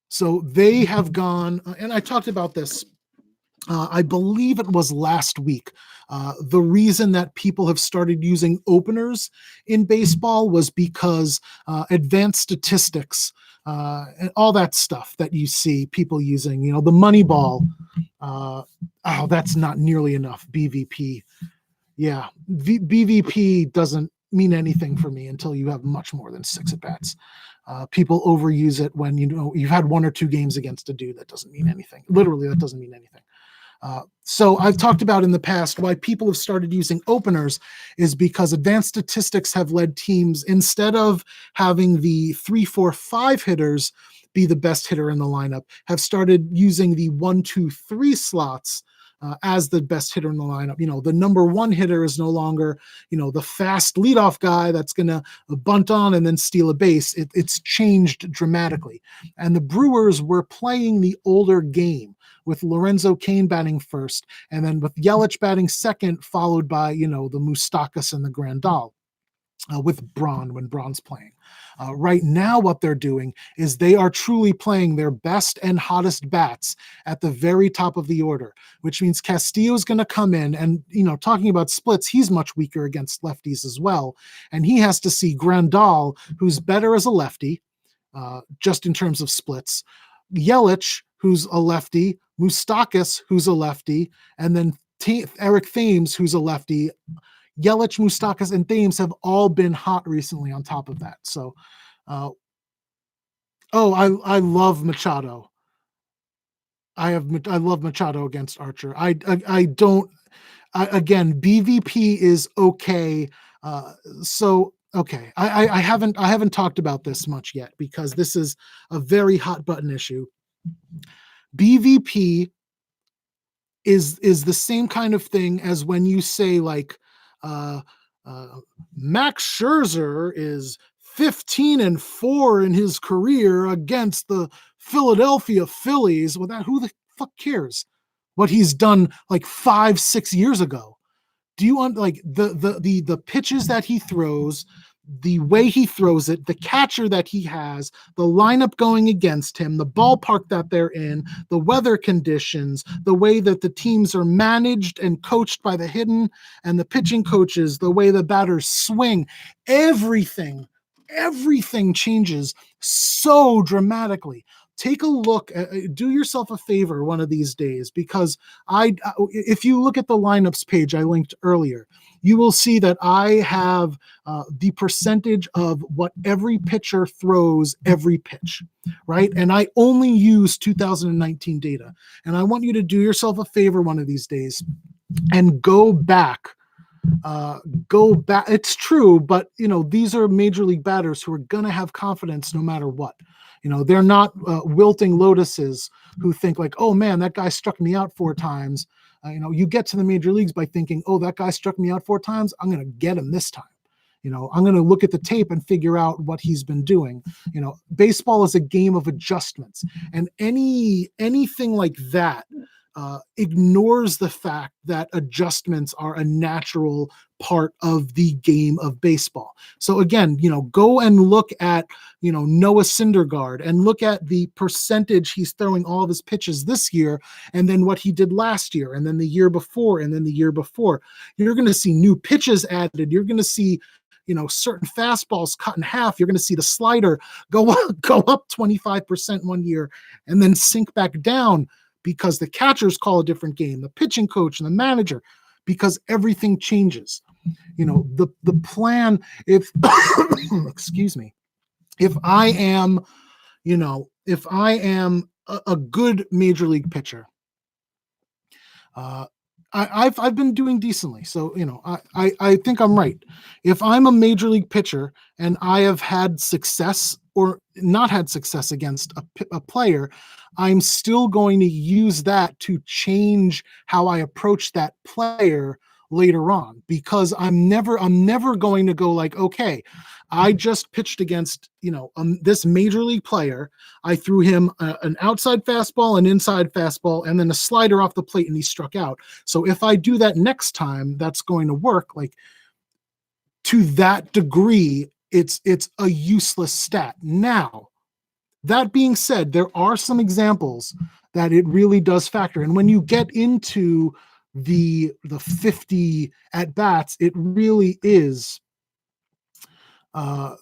So they have gone, and I talked about this, I believe it was last week. The reason that people have started using openers in baseball was because advanced statistics and all that stuff that you see people using, the money ball. That's not nearly enough. BVP. Yeah. BVP doesn't mean anything for me until you have much more than 6 at bats. People overuse it when, you've had 1 or 2 games against a dude. That doesn't mean anything. Literally, that doesn't mean anything. So I've talked about in the past why people have started using openers is because advanced statistics have led teams, instead of having the 3, 4, 5 hitters be the best hitter in the lineup, have started using the 1, 2, 3 slots as the best hitter in the lineup. The number one hitter is no longer, the fast leadoff guy that's going to bunt on and then steal a base. It's changed dramatically. And the Brewers were playing the older game with Lorenzo Cain batting first, and then with Yelich batting second, followed by, the Moustakas and the Grandal. With Braun when Braun's playing. Right now, what they're doing is they are truly playing their best and hottest bats at the very top of the order, which means Castillo is going to come in and, talking about splits, he's much weaker against lefties as well. And he has to see Grandal, who's better as a lefty, just in terms of splits, Yelich, who's a lefty, Moustakas, who's a lefty, and then Eric Thames, who's a lefty. Yelich, Moustakas, and Thames have all been hot recently on top of that. So, I love Machado. I love Machado against Archer. Again, BVP is okay. Okay. I haven't talked about this much yet because this is a very hot button issue. BVP is the same kind of thing as when you say like, Max Scherzer is 15-4 in his career against the Philadelphia Phillies. Well, who the fuck cares what he's done like 5-6 years ago? Do you want like the pitches that he throws, the way he throws it, the catcher that he has, the lineup going against him, the ballpark that they're in, the weather conditions, the way that the teams are managed and coached by the hitting and the pitching coaches, the way the batters swing, everything changes so dramatically. Take a look, do yourself a favor one of these days, because if you look at the lineups page I linked earlier, you will see that I have the percentage of what every pitcher throws every pitch, right? And I only use 2019 data. And I want you to do yourself a favor one of these days and go back. It's true, but these are major league batters who are going to have confidence no matter what. They're not wilting lotuses who think like, oh man, that guy struck me out 4 times. You get to the major leagues by thinking, oh, that guy struck me out 4 times. I'm going to get him this time. I'm going to look at the tape and figure out what he's been doing. Baseball is a game of adjustments, and anything like that ignores the fact that adjustments are a natural part of the game of baseball. So again, go and look at, Noah Syndergaard and look at the percentage he's throwing all of his pitches this year, and then what he did last year, and then the year before, and then the year before. You're going to see new pitches added. You're going to see, certain fastballs cut in half. You're going to see the slider go up 25% one year and then sink back down, because the catchers call a different game, the pitching coach and the manager, because everything changes. The plan, if excuse me, if I am a good major league pitcher, I've been doing decently. So, I think I'm right. If I'm a major league pitcher and I have had success or not had success against a player, I'm still going to use that to change how I approach that player later on, because I'm never going to go like, okay, I just pitched against, this major league player. I threw him an outside fastball, an inside fastball, and then a slider off the plate, and he struck out. So if I do that next time, that's going to work. Like, to that degree, it's a useless stat. Now, that being said, there are some examples that it really does factor. And when you get into the 50 at bats, it really is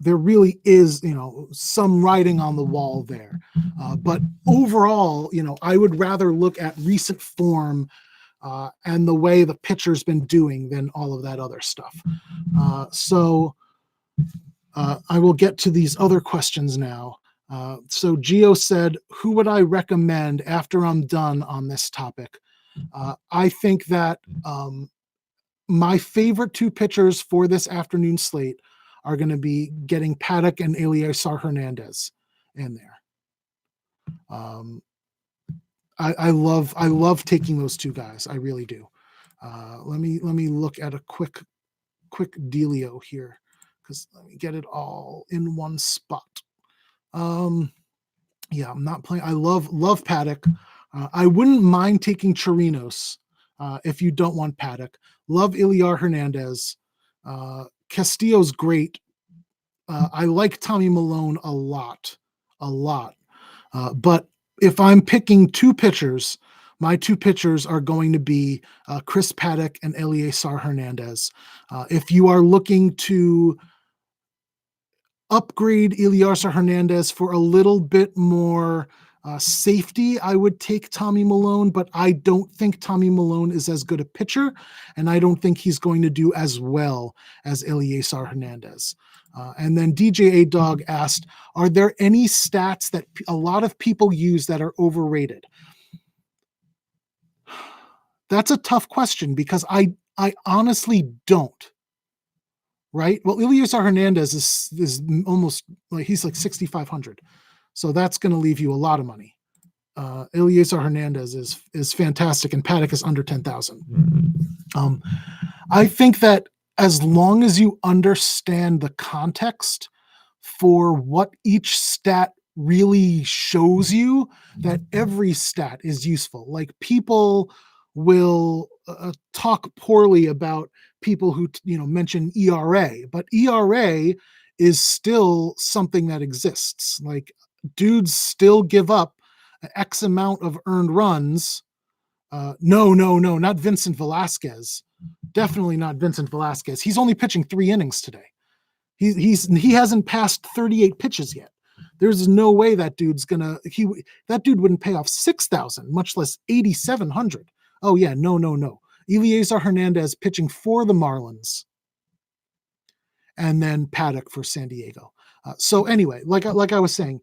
there really is some writing on the wall there, but overall, I would rather look at recent form and the way the pitcher's been doing than all of that other stuff. So I will get to these other questions now. So Gio said, who would I recommend after I'm done on this topic? I think that my favorite two pitchers for this afternoon slate are going to be getting Paddock and Eliezer Hernandez in there. I love taking those two guys. I really do. Let me look at a quick dealio here, because let me get it all in one spot. Yeah, I'm not playing. I love Paddock. I wouldn't mind taking Chirinos if you don't want Paddock. Love Eliar Hernandez. Castillo's great. I like Tommy Milone a lot. But if I'm picking two pitchers, my two pitchers are going to be Chris Paddock and Eliezer Hernandez. If you are looking to upgrade Eliezer Hernandez for a little bit more safety, I would take Tommy Milone, but I don't think Tommy Milone is as good a pitcher, and I don't think he's going to do as well as Eliezer Hernandez. And then DJ A Dog asked, are there any stats that a lot of people use that are overrated? That's a tough question, because I honestly don't. Right? Well, Eliezer Hernandez is almost like, he's like 6,500. So that's going to leave you a lot of money. Eliezer Hernandez is fantastic, and Paddock is under 10,000. I think that as long as you understand the context for what each stat really shows you, that every stat is useful. Like, people will talk poorly about people who mention ERA, but ERA is still something that exists. Like, dudes still give up X amount of earned runs. No, not Vincent Velasquez. Definitely not Vincent Velasquez. He's only pitching 3 innings today. He hasn't passed 38 pitches yet. There's no way that dude's that dude wouldn't pay off 6,000, much less 8,700. Oh yeah, no. Eliezer Hernandez pitching for the Marlins, and then Paddock for San Diego. So anyway, like I was saying,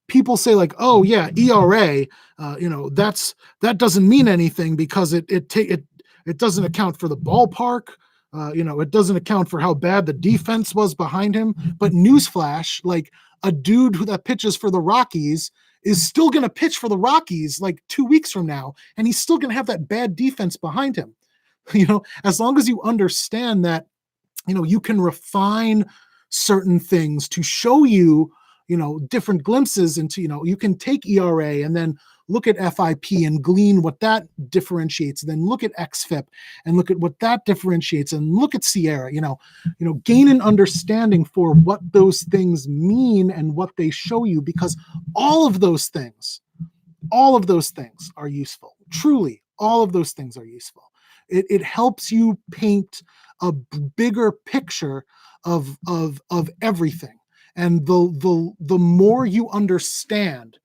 people say like, oh yeah, ERA, that doesn't mean anything because it doesn't account for the ballpark. It doesn't account for how bad the defense was behind him. But newsflash, like, a dude that pitches for the Rockies is still going to pitch for the Rockies like 2 weeks from now, and he's still going to have that bad defense behind him. As long as you understand that, you can refine certain things to show you, different glimpses into, you can take ERA and then look at FIP and glean what that differentiates, then look at XFIP and look at what that differentiates, and look at Sierra, gain an understanding for what those things mean and what they show you, because all of those things are useful. Truly, all of those things are useful. It helps you paint a bigger picture of everything. And the more you understand,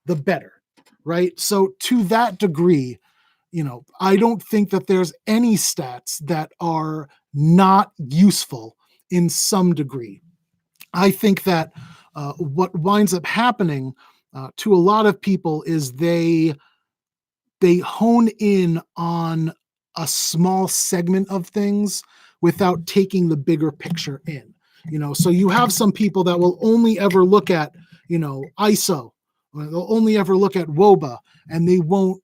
the better. Right. So to that degree, I don't think that there's any stats that are not useful in some degree. I think that what winds up happening to a lot of people is they hone in on a small segment of things without taking the bigger picture in. So you have some people that will only ever look at, ISO. They'll only ever look at WOBA, and they won't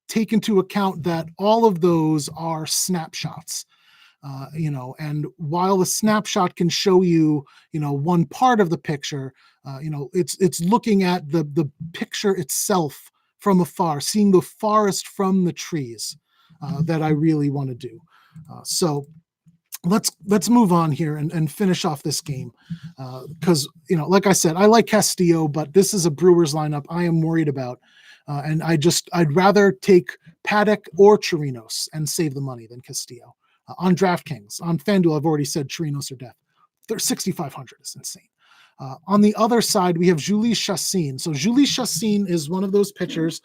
take into account that all of those are snapshots. And while the snapshot can show you, one part of the picture, it's looking at the picture itself from afar, seeing the forest from the trees that I really want to do. So let's move on here and finish off this game, because like I said, I like Castillo, but this is a Brewers lineup I am worried about, and I'd rather take Paddock or Chirinos and save the money than Castillo. On DraftKings, on FanDuel, I've already said Chirinos or death. They're 6,500 is insane. On the other side, we have Jhoulys Chacín. So Jhoulys Chacín is one of those pitchers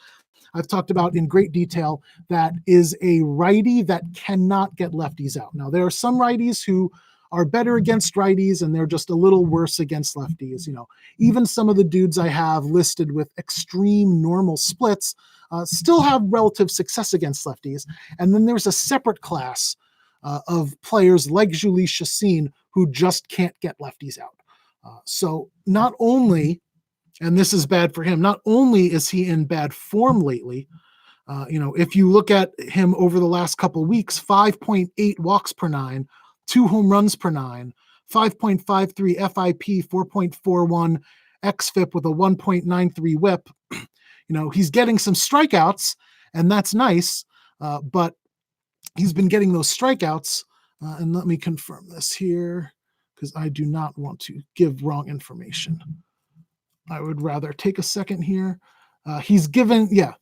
I've talked about in great detail that is a righty that cannot get lefties out. Now, there are some righties who are better against righties and they're just a little worse against lefties. Even some of the dudes I have listed with extreme normal splits still have relative success against lefties. And then there's a separate class of players like Jhoulys Chacín who just can't get lefties out. So not only, and this is bad for him, not only is he in bad form lately, if you look at him over the last couple of weeks, 5.8 walks per nine, 2 home runs per nine, 5.53 FIP, 4.41 xFIP with a 1.93 whip. He's getting some strikeouts, and that's nice, but he's been getting those strikeouts. And let me confirm this here, because I do not want to give wrong information. I would rather take a second here. He's getting those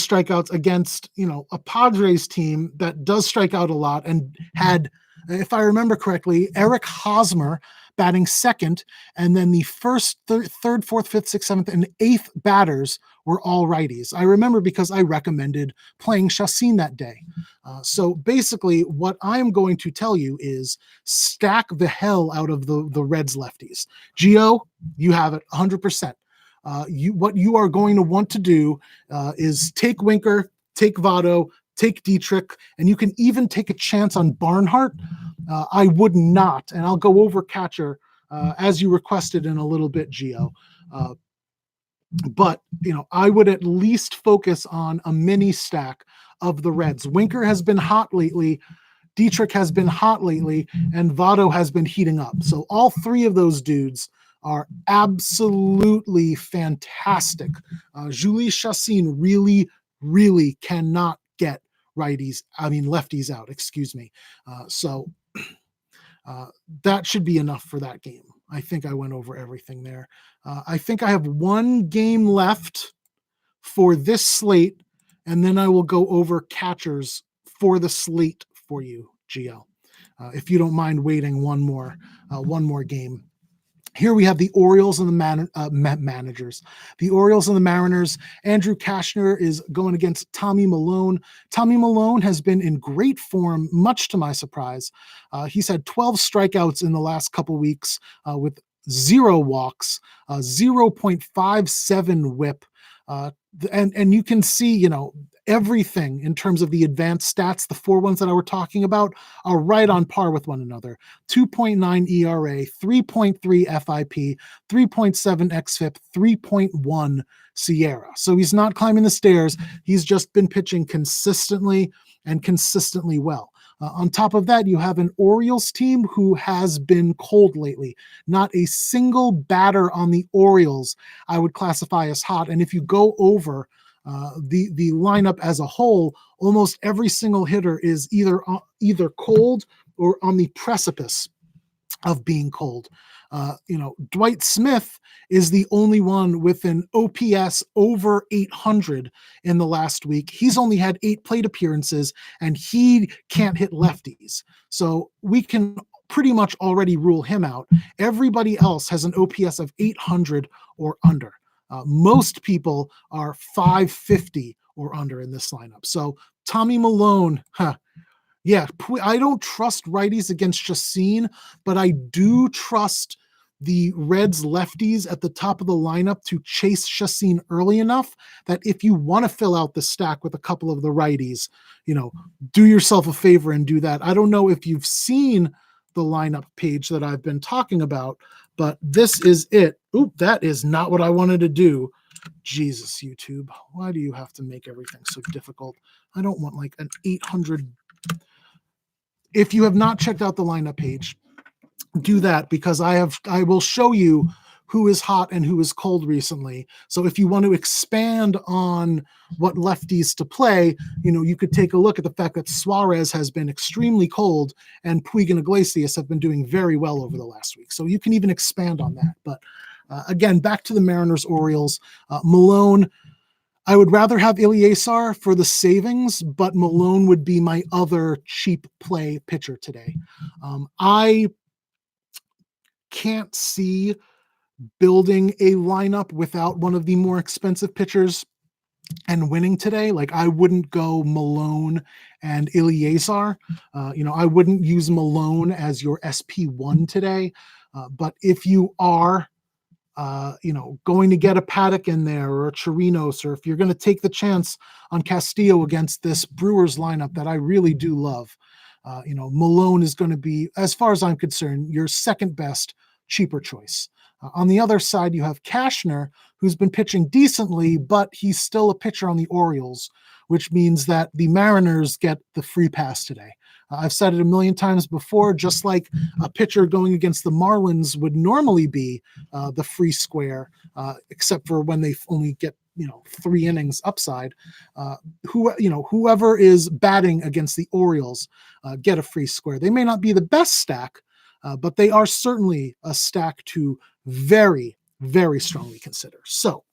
strikeouts against, a Padres team that does strike out a lot and had, if I remember correctly, Eric Hosmer batting second, and then the first, third, fourth, fifth, sixth, seventh, and eighth batters were all righties. I remember because I recommended playing Chacín that day. So basically, what I'm going to tell you is stack the hell out of the Reds lefties. Gio, you have it 100%. What you are going to want to do is take Winker, take Votto, take Dietrich, and you can even take a chance on Barnhart. I would not, and I'll go over catcher as you requested in a little bit, Gio. But I would at least focus on a mini stack of the Reds. Winker has been hot lately. Dietrich has been hot lately, and Votto has been heating up. So all three of those dudes are absolutely fantastic. Jhoulys Chacín really, really cannot get lefties out, excuse me. So that should be enough for that game. I think I went over everything there. I think I have one game left for this slate, and then I will go over catchers for the slate for you, GL. If you don't mind waiting one more game. Here we have the Orioles and the managers. The Orioles and the Mariners. Andrew Cashner is going against Tommy Milone. Tommy Milone has been in great form, much to my surprise. He's had 12 strikeouts in the last couple weeks with 0 walks, 0.57 whip. And you can see, everything in terms of the advanced stats, the 4 ones that I were talking about, are right on par with one another. 2.9 ERA, 3.3 FIP, 3.7 xFIP, 3.1 Sierra. So he's not climbing the stairs. He's just been pitching consistently and consistently well. On top of that, you have an Orioles team who has been cold lately. Not a single batter on the Orioles I would classify as hot. And if you go over the lineup as a whole, almost every single hitter is either cold or on the precipice of being cold. Dwight Smith is the only one with an OPS over 800 in the last week. He's only had 8 plate appearances, and he can't hit lefties. So we can pretty much already rule him out. Everybody else has an OPS of 800 or under. Most people are 550 or under in this lineup. So Tommy Milone, yeah, I don't trust righties against Chacín, but I do trust the Reds lefties at the top of the lineup to chase Chacín early enough that if you want to fill out the stack with a couple of the righties, do yourself a favor and do that. I don't know if you've seen the lineup page that I've been talking about, but this is it. Oop, that is not what I wanted to do. Jesus, YouTube, why do you have to make everything so difficult? I don't want like an 800. If you have not checked out the lineup page, do that, because I will show you who is hot and who is cold recently. So if you want to expand on what lefties to play, you could take a look at the fact that Suarez has been extremely cold and Puig and Iglesias have been doing very well over the last week. So you can even expand on that. But again, back to the Mariners Orioles. Milone, I would rather have Ilyasar for the savings, but Milone would be my other cheap play pitcher today. I can't see building a lineup without one of the more expensive pitchers and winning today. Like, I wouldn't go Milone and Ilyasar. I wouldn't use Malone as your SP1 today, but if you are going to get a Paddock in there or a Chirinos, or if you're going to take the chance on Castillo against this Brewers lineup that I really do love, Malone is going to be, as far as I'm concerned, your second best, cheaper choice. On the other side, you have Cashner, who's been pitching decently, but he's still a pitcher on the Orioles, which means that the Mariners get the free pass today. I've said it a million times before, just like a pitcher going against the Marlins would normally be the free square, except for when they only get 3 innings upside. Whoever is batting against the Orioles get a free square. They may not be the best stack, but they are certainly a stack to very, very strongly consider. So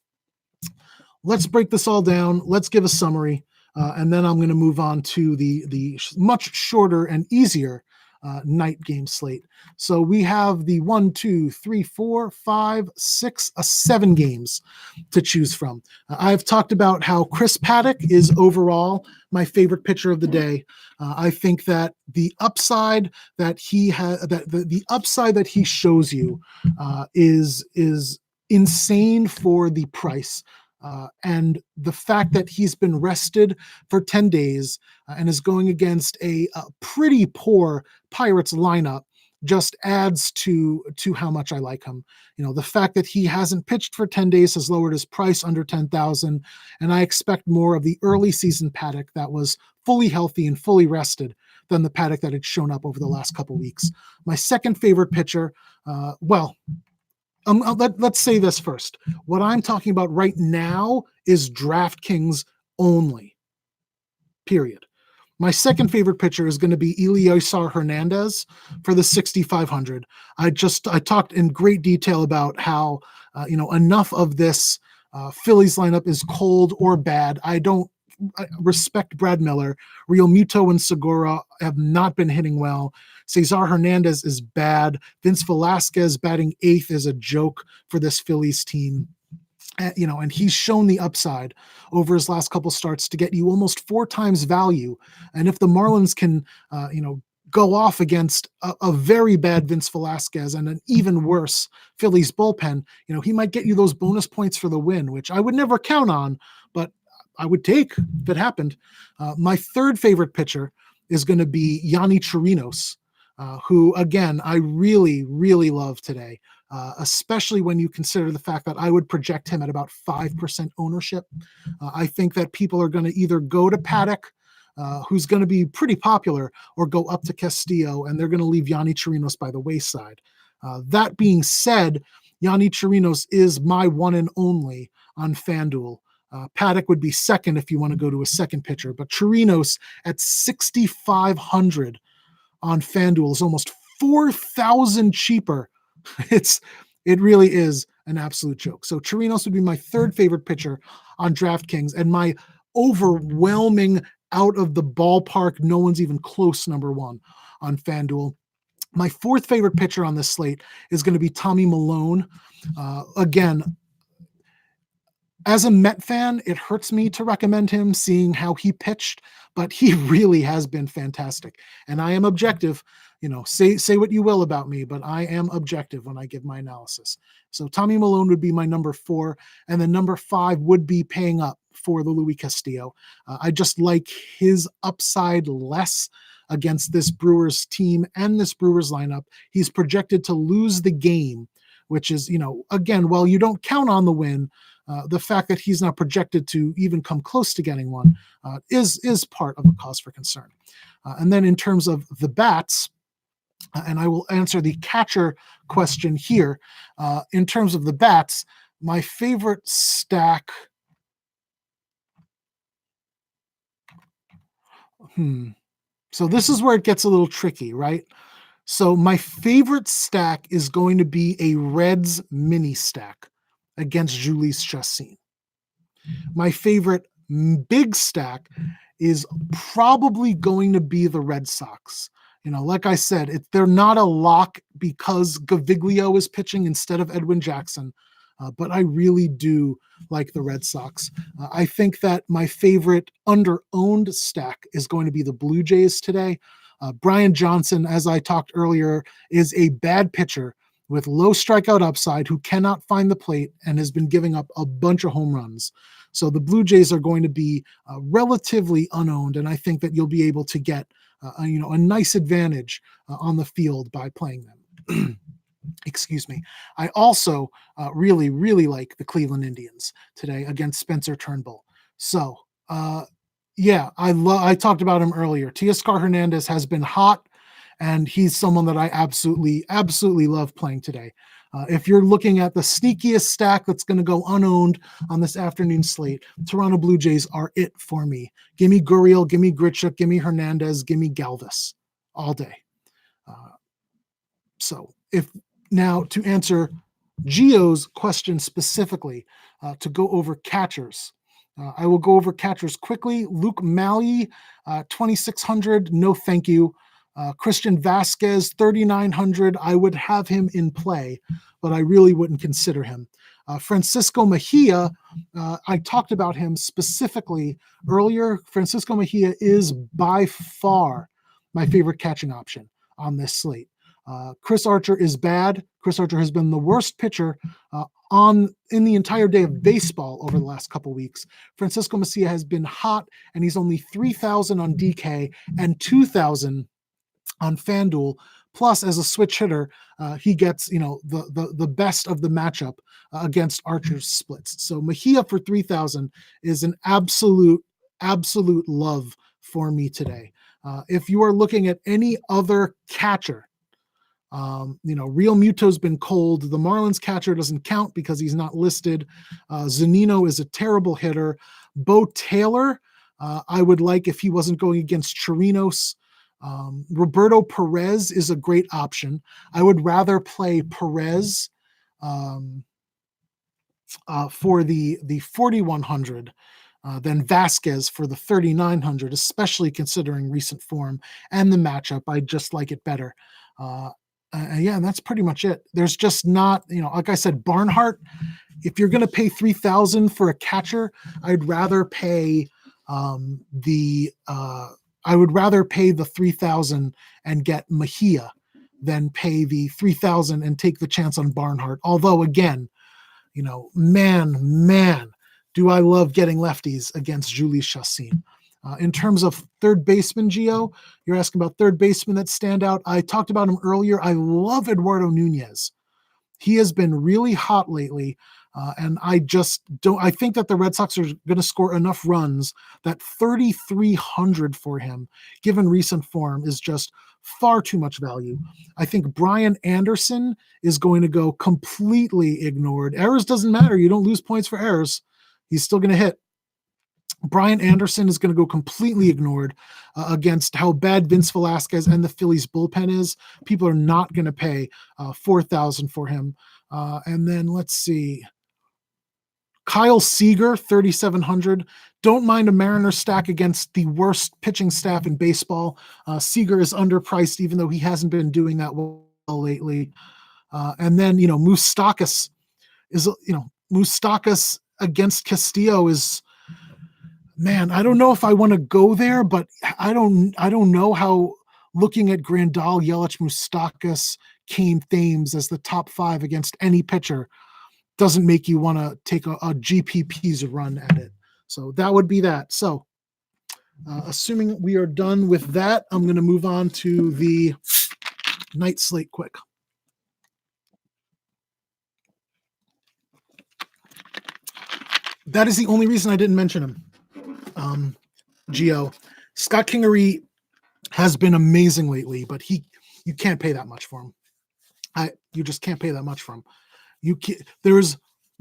let's break this all down. Let's give a summary. And then I'm going to move on to the much shorter and easier night game slate. So we have the 7 games to choose from. I've talked about how Chris Paddock is overall my favorite pitcher of the day. I think that the upside that he has, the upside that he shows you is insane for the price. And the fact that he's been rested for 10 days and is going against a pretty poor Pirates lineup just adds to how much I like him. The fact that he hasn't pitched for 10 days has lowered his price under 10,000, and I expect more of the early season Paddock that was fully healthy and fully rested than the Paddock that had shown up over the last couple weeks. My second favorite pitcher, let's say this first. What I'm talking about right now is DraftKings only, period. My second favorite pitcher is going to be Ilyasar Hernandez for the 6,500. I talked in great detail about how, enough of this Phillies lineup is cold or bad. I respect Brad Miller. Real Muto and Segura have not been hitting well. Cesar Hernandez is bad. Vince Velasquez batting 8th is a joke for this Phillies team. And he's shown the upside over his last couple starts to get you almost 4 times value. And if the Marlins can, go off against a very bad Vince Velasquez and an even worse Phillies bullpen, he might get you those bonus points for the win, which I would never count on, but I would take if it happened. My third favorite pitcher is going to be Yanni Chirinos, who, again, I really, really love today, especially when you consider the fact that I would project him at about 5% ownership. I think that people are going to either go to Paddock, who's going to be pretty popular, or go up to Castillo, and they're going to leave Yanni Chirinos by the wayside. That being said, Yanni Chirinos is my one and only on FanDuel. Paddock would be second if you want to go to a second pitcher, but Chirinos at 6,500 on FanDuel is almost 4,000 cheaper. It really is an absolute joke. So Chirinos would be my third favorite pitcher on DraftKings, and my overwhelming, out of the ballpark, no one's even close, number 1 on FanDuel. My fourth favorite pitcher on this slate is going to be Tommy Malone. Again, as a Met fan, it hurts me to recommend him, seeing how he pitched, but he really has been fantastic. And I am objective. Say what you will about me, but I am objective when I give my analysis. So Tommy Malone would be my number 4, and then number 5 would be paying up for the Luis Castillo. I just like his upside less against this Brewers team and this Brewers lineup. He's projected to lose the game, which is, again, while you don't count on the win, the fact that he's not projected to even come close to getting one is part of a cause for concern. And then in terms of the bats, and I will answer the catcher question here. In terms of the bats, my favorite stack. So this is where it gets a little tricky, right? So my favorite stack is going to be a Reds mini stack against Jhoulys Chacin. My favorite big stack is probably going to be the Red Sox. Like I said, they're not a lock because Gaviglio is pitching instead of Edwin Jackson. but I really do like the Red Sox. I think that my favorite under-owned stack is going to be the Blue Jays today. Brian Johnson, as I talked earlier, is a bad pitcher with low strikeout upside who cannot find the plate and has been giving up a bunch of home runs. So the Blue Jays are going to be relatively unowned, and I think that you'll be able to get a nice advantage on the field by playing them. Excuse me. I also really, really like the Cleveland Indians today against Spencer Turnbull. So, yeah, I talked about him earlier. Teoscar Hernandez has been hot, and he's someone that I absolutely, absolutely love playing today. If you're looking at the sneakiest stack that's going to go unowned on this afternoon slate, Toronto Blue Jays are it for me. Give me Gurriel, give me Grichuk, give me Hernandez, give me Galvis all day. So if now to answer Gio's question specifically, to go over catchers, I will go over catchers quickly. Luke Malley, 2,600, no thank you. Christian Vasquez, 3,900. I would have him in play, but I really wouldn't consider him. Francisco Mejia, I talked about him specifically earlier. Francisco Mejia is by far my favorite catching option on this slate. Chris Archer is bad. Chris Archer has been the worst pitcher in the entire day of baseball over the last couple weeks. Francisco Mejia has been hot, and he's only 3,000 on DK and 2,000 on FanDuel. Plus, as a switch hitter, he gets the best of the matchup against Archer's splits. So Mejia for 3,000 is an absolute love for me today. If you are looking at any other catcher, Real Muto's been cold. The Marlins catcher doesn't count because he's not listed. Zunino is a terrible hitter. Bo Taylor, I would like if he wasn't going against Chirinos. Roberto Perez is a great option. I would rather play Perez for the 4,100 than Vasquez for the 3,900, especially considering recent form and the matchup. I just like it better. And that's pretty much it. There's just not, like I said, Barnhart, if you're going to pay 3,000 for a catcher, I'd rather pay the 3,000 and get Mejia than pay the 3,000 and take the chance on Barnhart. Although again, man, do I love getting lefties against Jhoulys Chacin. In terms of third baseman, Gio, you're asking about third baseman that stand out. I talked about him earlier. I love Eduardo Nunez. He has been really hot lately, and I think that the Red Sox are going to score enough runs that 3,300 for him, given recent form, is just far too much value. I think Brian Anderson is going to go completely ignored. Errors doesn't matter. You don't lose points for errors. He's still going to hit. Brian Anderson is going to go completely ignored against how bad Vince Velasquez and the Phillies bullpen is. People are not going to pay 4,000 for him. And then let's see. Kyle Seager, 3,700. Don't mind a Mariners stack against the worst pitching staff in baseball. Seager is underpriced, even though he hasn't been doing that well lately. And then, Moustakas against Castillo is, man, I don't know if I want to go there, but I don't know how looking at Grandal, Yelich, Moustakas, Kane, Thames as the top 5 against any pitcher doesn't make you want to take a GPP's run at it. So that would be that. So assuming we are done with that, I'm going to move on to the night slate quick. That is the only reason I didn't mention him. Gio. Scott Kingery has been amazing lately, but you can't pay that much for him. You just can't pay that much for him.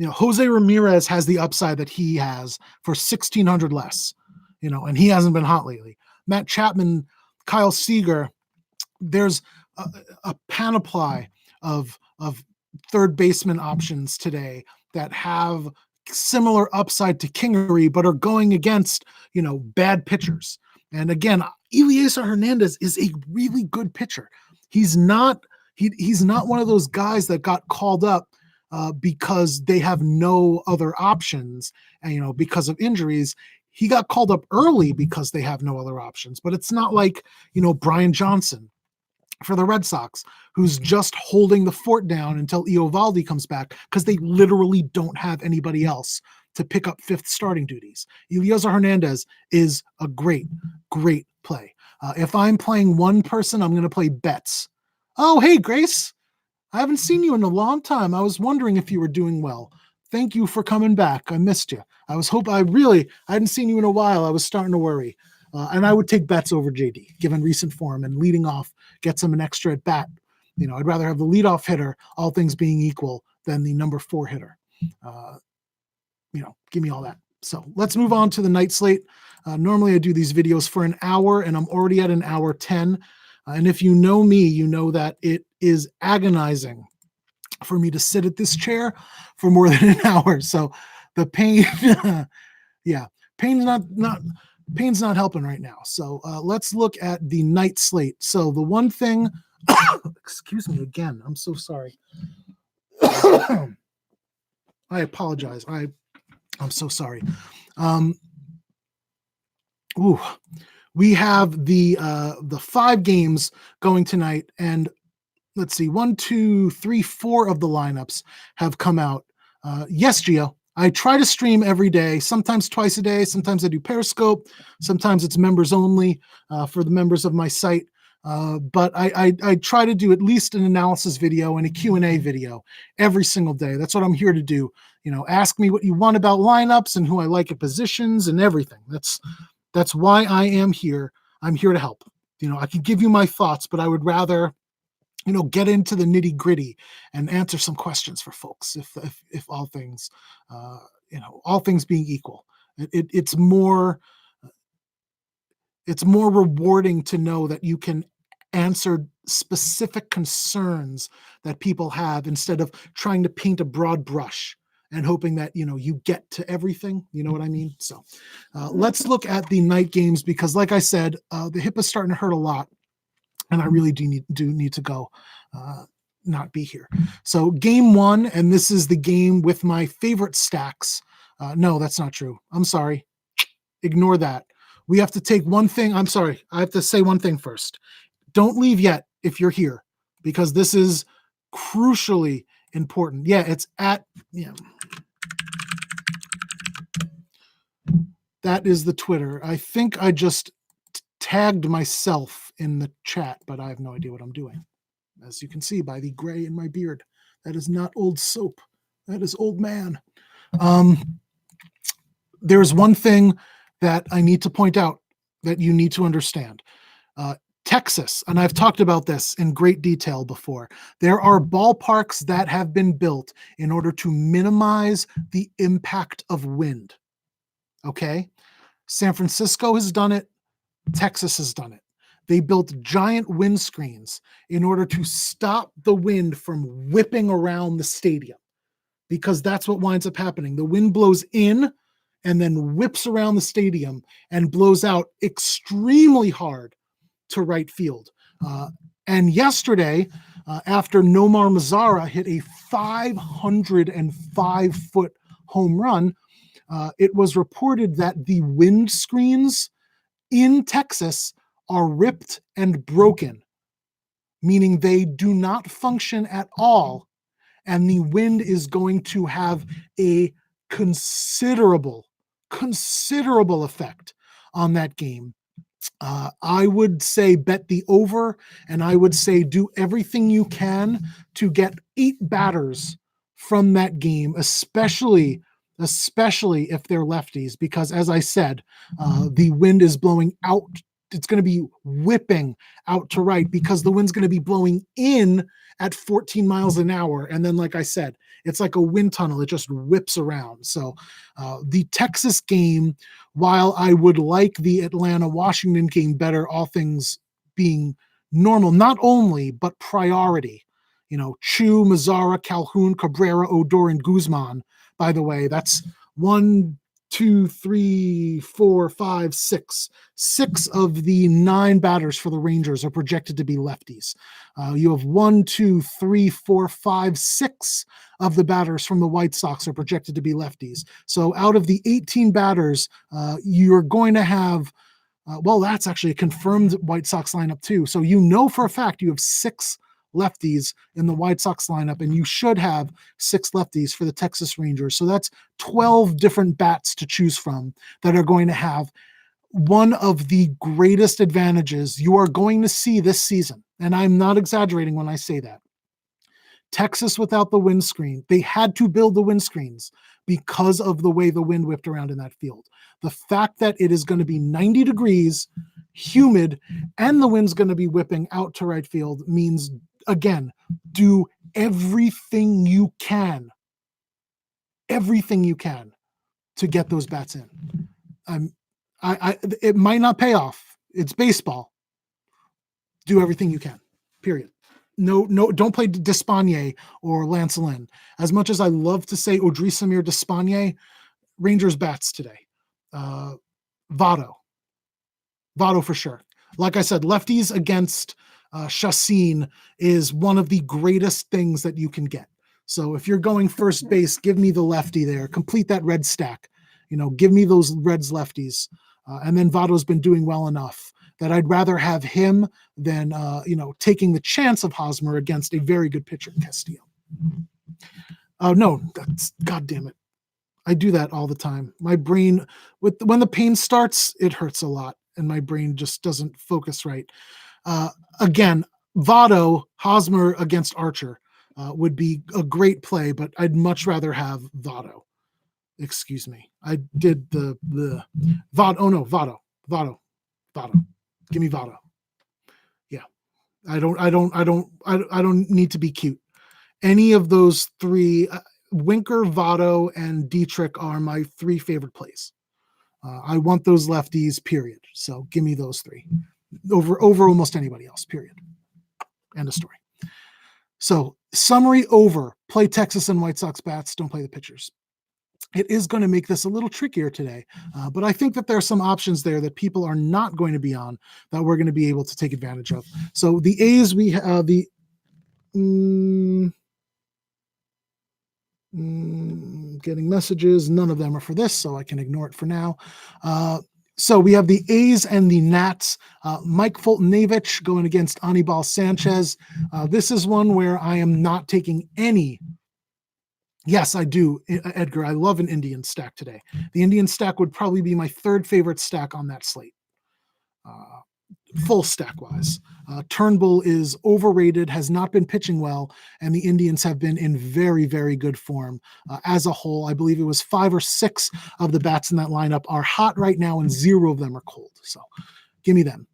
Jose Ramirez has the upside that he has for 1,600 less, and he hasn't been hot lately. Matt Chapman, Kyle Seager, there's a panoply of third baseman options today that have similar upside to Kingery, but are going against, bad pitchers. And again, Eliezer Hernandez is a really good pitcher. He's not one of those guys that got called up because they have no other options, and because of injuries. He got called up early because they have no other options. But it's not like Brian Johnson for the Red Sox, who's just holding the fort down until Eovaldi comes back because they literally don't have anybody else to pick up fifth starting duties. Eliezer Hernandez is a great, great play. If I'm playing one person, I'm going to play Betts. Oh, hey, Grace. I haven't seen you in a long time. I was wondering if you were doing well. Thank you for coming back. I missed you. I hadn't seen you in a while. I was starting to worry. And I would take Betts over JD, given recent form, and leading off gets him an extra at bat. I'd rather have the leadoff hitter, all things being equal, than the number 4 hitter. Give me all that. So let's move on to the night slate. Normally I do these videos for an hour, and I'm already at an hour 10. And if you know me, you know that it is agonizing for me to sit at this chair for more than an hour. So the pain, pain's not helping right now. So let's look at the night slate. So the one thing, excuse me again, I'm so sorry. I apologize. I'm so sorry. We have the 5 games going tonight, and let's see, 1, 2, 3, 4 of the lineups have come out. Yes, Gio, I try to stream every day, sometimes twice a day. Sometimes I do Periscope. Sometimes it's members only for the members of my site. But I try to do at least an analysis video and a Q&A video every single day. That's what I'm here to do. Ask me what you want about lineups and who I like at positions and everything. That's why I am here. I'm here to help. I can give you my thoughts, but I would rather get into the nitty gritty and answer some questions for folks. If all things, all things being equal, it's more rewarding to know that you can answer specific concerns that people have instead of trying to paint a broad brush and hoping that, you get to everything. You know what I mean? So let's look at the night games, because like I said, the hip is starting to hurt a lot. And I really do need to go, not be here. So game 1, and this is the game with my favorite stacks. No, that's not true. I'm sorry. Ignore that. We have to take one thing. I'm sorry. I have to say one thing first. Don't leave yet if you're here, because this is crucially important. Yeah, it's at, that is the Twitter. I think I just tagged myself in the chat, but I have no idea what I'm doing. As you can see by the gray in my beard, that is not old soap. That is old man. There's one thing that I need to point out that you need to understand. Texas, and I've talked about this in great detail before, there are ballparks that have been built in order to minimize the impact of wind. Okay? San Francisco has done it. Texas has done it. They built giant windscreens in order to stop the wind from whipping around the stadium, because that's what winds up happening. The wind blows in and then whips around the stadium and blows out extremely hard to right field. And yesterday, after Nomar Mazara hit a 505-foot home run, it was reported that the wind screens in Texas are ripped and broken, meaning they do not function at all, and the wind is going to have a considerable effect on that game. I would say bet the over, and I would say do everything you can to get 8 batters from that game, especially if they're lefties, because as I said, the wind is blowing out. It's going to be whipping out to right because the wind's going to be blowing in at 14 miles an hour. And then, like I said, it's like a wind tunnel. It just whips around. So the Texas game, while I would like the Atlanta-Washington game better, all things being normal, not only, but priority, Chu, Mazara, Calhoun, Cabrera, Odor, and Guzman. By the way, that's 1, 2, 3, 4, 5, 6. 6 of the 9 batters for the Rangers are projected to be lefties. You have 1, 2, 3, 4, 5, 6 of the batters from the White Sox are projected to be lefties. So out of the 18 batters, you're going to have, well, that's actually a confirmed White Sox lineup too. So you know for a fact you have 6 lefties in the White Sox lineup, and you should have 6 lefties for the Texas Rangers. So that's 12 different bats to choose from that are going to have one of the greatest advantages you are going to see this season. And I'm not exaggerating when I say that. Texas without the windscreen, they had to build the windscreens because of the way the wind whipped around in that field. The fact that it is going to be 90 degrees, humid, and the wind's going to be whipping out to right field means, again, do everything you can to get those bats in. It might not pay off. It's baseball. Do everything you can, period. No, don't play Despaigne or Lance Lynn. As much as I love to say Odrisamer Despaigne, Rangers bats today. Votto for sure. Like I said, lefties against Chassin is one of the greatest things that you can get. So if you're going first base, give me the lefty there. Complete that red stack. Give me those Reds lefties. And then Votto's been doing well enough that I'd rather have him than taking the chance of Hosmer against a very good pitcher in Castillo. No, God damn it. I do that all the time. My brain, when the pain starts, it hurts a lot, and my brain just doesn't focus right. Again, Votto, Hosmer against Archer would be a great play, but I'd much rather have Votto. Excuse me. I did the Votto. Oh no, Votto. Give me Votto. Yeah. I don't need to be cute. Any of those 3, Winker, Votto, and Dietrich are my 3 favorite plays. I want those lefties, period. So give me those 3 over almost anybody else, period. End of story. So summary over. Play Texas and White Sox bats. Don't play the pitchers. It is going to make this a little trickier today, but I think that there are some options there that people are not going to be on that we're going to be able to take advantage of. So the A's, we have getting messages. None of them are for this, so I can ignore it for now. So we have the A's and the Nats. Mike Fultonavich going against Anibal Sanchez. This is one where I am not taking any. Yes, I do, Edgar. I love an Indian stack today. The Indian stack would probably be my 3rd favorite stack on that slate, full stack-wise. Turnbull is overrated, has not been pitching well, and the Indians have been in very, very good form as a whole. I believe it was 5 or 6 of the bats in that lineup are hot right now, and 0 of them are cold. So give me them.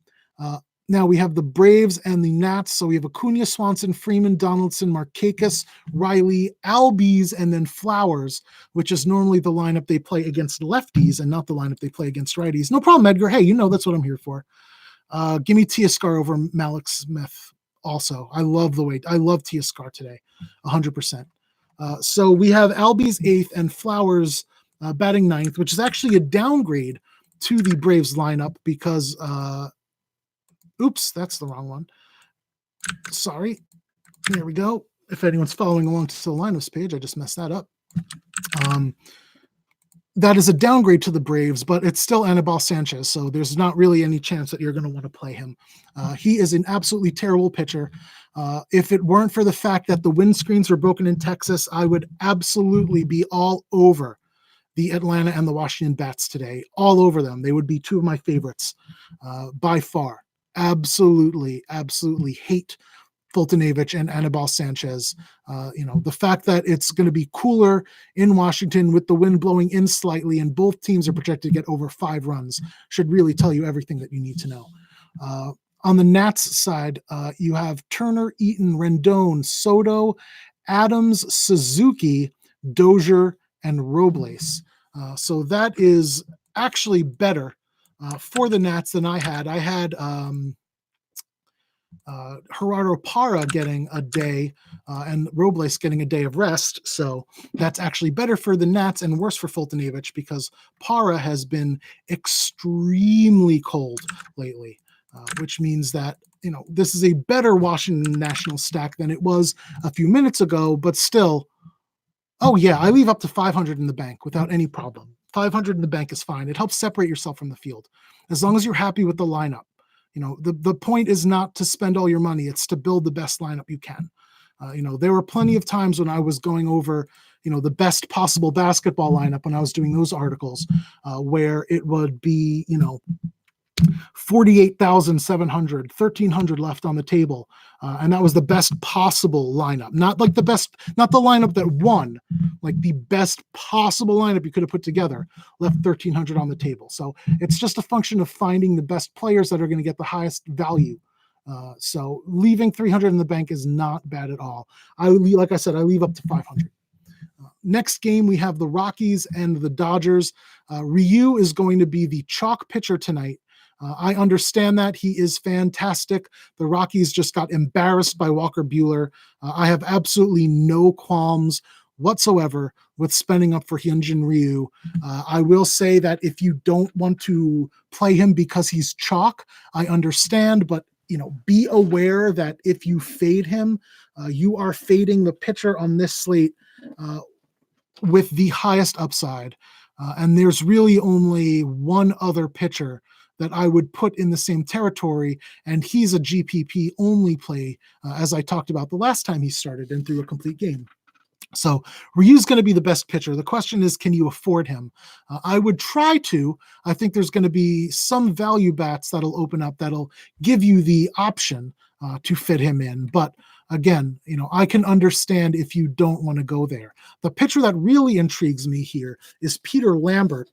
Now we have the Braves and the Nats. So we have Acuna, Swanson, Freeman, Donaldson, Markakis, Riley, Albies, and then Flowers, which is normally the lineup they play against lefties and not the lineup they play against righties. No problem, Edgar. Hey, that's what I'm here for. Give me Teoscar over Malik Smith also. I love Teoscar today, 100%. So we have Albies 8th and Flowers batting 9th, which is actually a downgrade to the Braves lineup because oops, that's the wrong one. Sorry. There we go. If anyone's following along to the lineups page, I just messed that up. That is a downgrade to the Braves, but it's still Anibal Sanchez, so there's not really any chance that you're going to want to play him. He is an absolutely terrible pitcher. If it weren't for the fact that the windscreens were broken in Texas, I would absolutely be all over the Atlanta and the Washington bats today. All over them. They would be 2 of my favorites by far. Absolutely hate Fultonavich and Anibal Sanchez. The fact that it's going to be cooler in Washington with the wind blowing in slightly and both teams are projected to get over 5 runs should really tell you everything that you need to know. On the Nats side, you have Turner, Eaton, Rendon, Soto, Adams, Suzuki, Dozier, and Robles. So that is actually better for the Nats than I had. I had Gerardo Parra getting a day and Robles getting a day of rest. So that's actually better for the Nats and worse for Fultonevich because Parra has been extremely cold lately, which means that, this is a better Washington Nationals stack than it was a few minutes ago, but still, oh yeah, I leave up to 500 in the bank without any problem. 500 in the bank is fine. It helps separate yourself from the field. As long as you're happy with the lineup. The point is not to spend all your money. It's to build the best lineup you can. There were plenty of times when I was going over, the best possible basketball lineup when I was doing those articles where it would be, 48,700, 1,300 left on the table. And that was the best possible lineup, not the lineup that won, like the best possible lineup you could have put together, left 1,300 on the table. So it's just a function of finding the best players that are going to get the highest value. So leaving 300 in the bank is not bad at all. Like I said, I leave up to 500. Next game, we have the Rockies and the Dodgers. Ryu is going to be the chalk pitcher tonight. I understand that. He is fantastic. The Rockies just got embarrassed by Walker Buehler. I have absolutely no qualms whatsoever with spending up for Hyunjin Ryu. I will say that if you don't want to play him because he's chalk, I understand, but be aware that if you fade him, you are fading the pitcher on this slate with the highest upside. And there's really only one other pitcher that I would put in the same territory, and he's a GPP only play, as I talked about the last time he started and threw a complete game. So Ryu's going to be the best pitcher. The question is, can you afford him? I would try to. I think there's going to be some value bats that'll open up that'll give you the option to fit him in. But again, I can understand if you don't want to go there. The pitcher that really intrigues me here is Peter Lambert,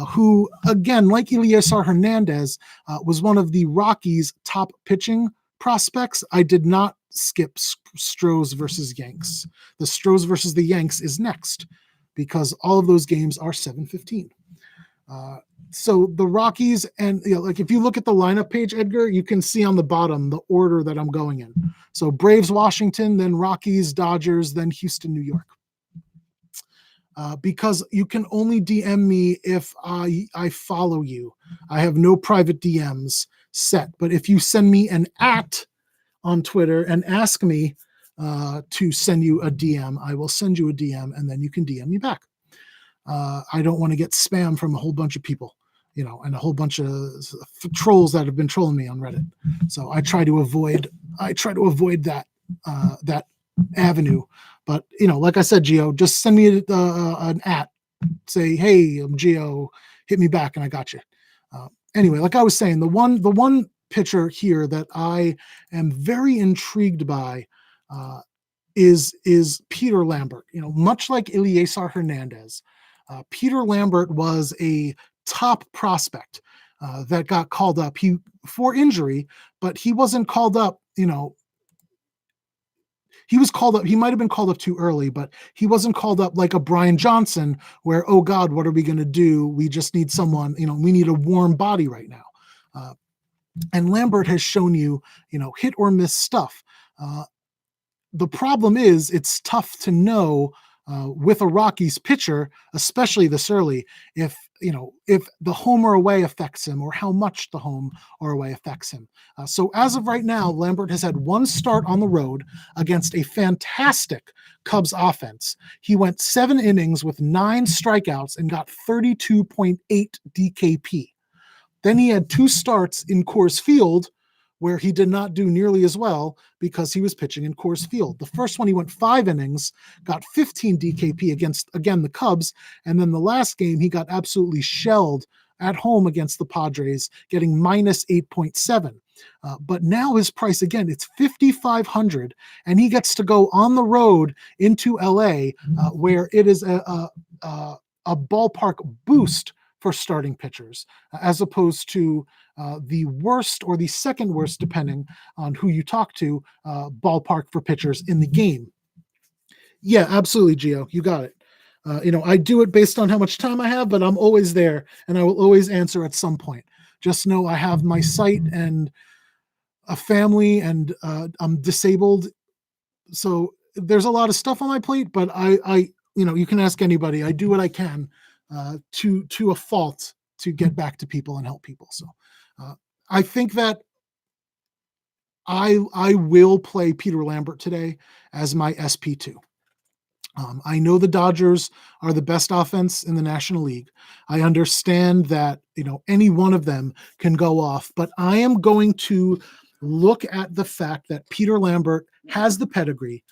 who, again, like Elieser Hernandez, was one of the Rockies' top pitching prospects. I did not skip Stros versus Yanks. The Stros versus the Yanks is next because all of those games are 7:15. So the Rockies, and if you look at the lineup page, Edgar, you can see on the bottom the order that I'm going in. So Braves, Washington, then Rockies, Dodgers, then Houston, New York. Because you can only DM me if I follow you. I have no private DMs set, but if you send me an @ on Twitter and ask me to send you a DM, I will send you a DM and then you can DM me back. I don't want to get spam from a whole bunch of people, and a whole bunch of trolls that have been trolling me on Reddit. So I try to avoid that avenue. But like I said, Gio, just send me an @ say, hey, I'm Gio, hit me back, and I got you. Anyway, like I was saying, the one pitcher here that I am very intrigued by is Peter Lambert. Much like Elieser Hernandez, Peter Lambert was a top prospect that got called up for injury, but he wasn't called up. He was called up. He might have been called up too early, but he wasn't called up like a Brian Johnson, where, oh God, what are we going to do? We just need someone. We need a warm body right now. And Lambert has shown you, hit or miss stuff. The problem is it's tough to know with a Rockies pitcher, especially this early, if the home or away affects him or how much the home or away affects him. So as of right now, Lambert has had one start on the road against a fantastic Cubs offense. He went 7 innings with 9 strikeouts and got 32.8 DKP. Then he had 2 starts in Coors Field where he did not do nearly as well because he was pitching in Coors Field. The first one, he went 5 innings, got 15 DKP against, again, the Cubs. And then the last game, he got absolutely shelled at home against the Padres, getting minus 8.7. But now his price, again, it's $5,500, and he gets to go on the road into LA, where it is a ballpark boost for starting pitchers, as opposed to the worst or the second worst, depending on who you talk to, ballpark for pitchers in the game. Yeah, absolutely, Gio. You got it. I do it based on how much time I have, but I'm always there and I will always answer at some point. Just know I have my site, and a family, and I'm disabled. So there's a lot of stuff on my plate, but you can ask anybody. I do what I can to a fault to get back to people and help people. So I think that I will play Peter Lambert today as my SP2. I know the Dodgers are the best offense in the National League. I understand that any one of them can go off, but I am going to look at the fact that Peter Lambert has the pedigree.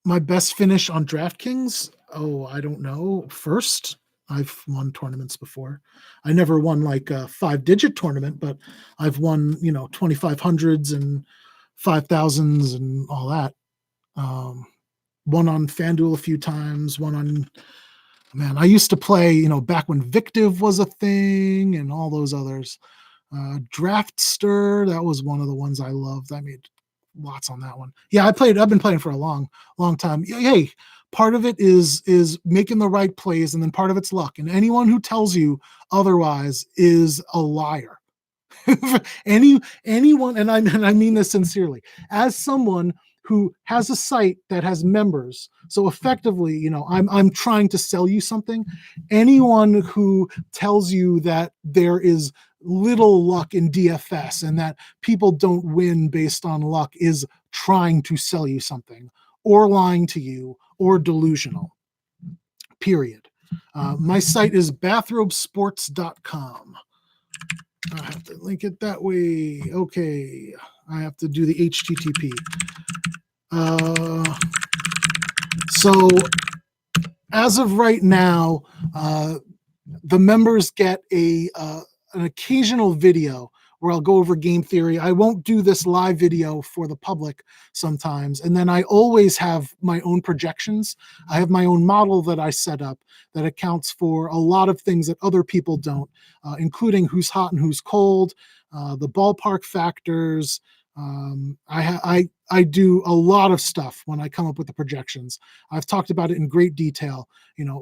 My best finish on DraftKings, I don't know. First, I've won tournaments before. I never won like a 5-digit tournament, but I've won 2,500s and 5,000s and all that. One on FanDuel a few times, I used to play, back when Victiv was a thing and all those others. Draftster, that was one of the ones I loved. I made lots on that one. Yeah, I've been playing for a long time. Hey, part of it is making the right plays, and then part of it's luck. And anyone who tells you otherwise is a liar. Anyone, and I mean this sincerely, as someone who has a site that has members. So effectively, I'm trying to sell you something. Anyone who tells you that there is little luck in DFS and that people don't win based on luck is trying to sell you something, or lying to you, or delusional. Period. My site is bathrobesports.com. I have to link it that way. Okay. I have to do the HTTP. So as of right now, the members get an occasional video where I'll go over game theory. I won't do this live video for the public sometimes. And then I always have my own projections. I have my own model that I set up that accounts for a lot of things that other people don't, including who's hot and who's cold, the ballpark factors. I do a lot of stuff when I come up with the projections. I've talked about it in great detail.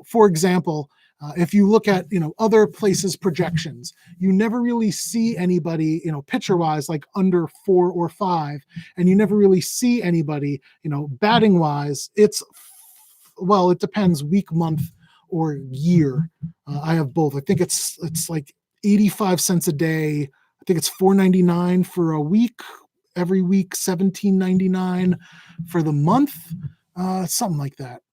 For example, if you look at other places projections, you never really see anybody pitcher wise like under 4 or 5, and you never really see anybody batting wise. It depends week, month, or year. I have both. I think it's like 85 cents a day. I think it's $4.99 for a week. Every week, $17.99 for the month, something like that.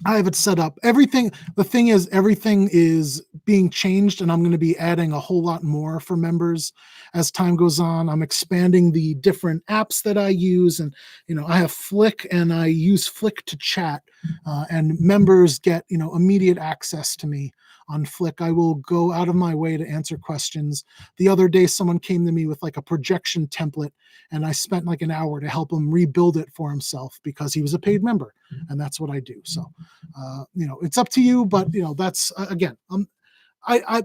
I have it set up. Everything. The thing is, everything is being changed, and I'm going to be adding a whole lot more for members as time goes on. I'm expanding the different apps that I use, and I have Flick, and I use Flick to chat, and members get immediate access to me on Flick. I will go out of my way to answer questions. The other day, someone came to me with like a projection template, and I spent like an hour to help him rebuild it for himself because he was a paid member, and that's what I do. So, it's up to you, but that's again,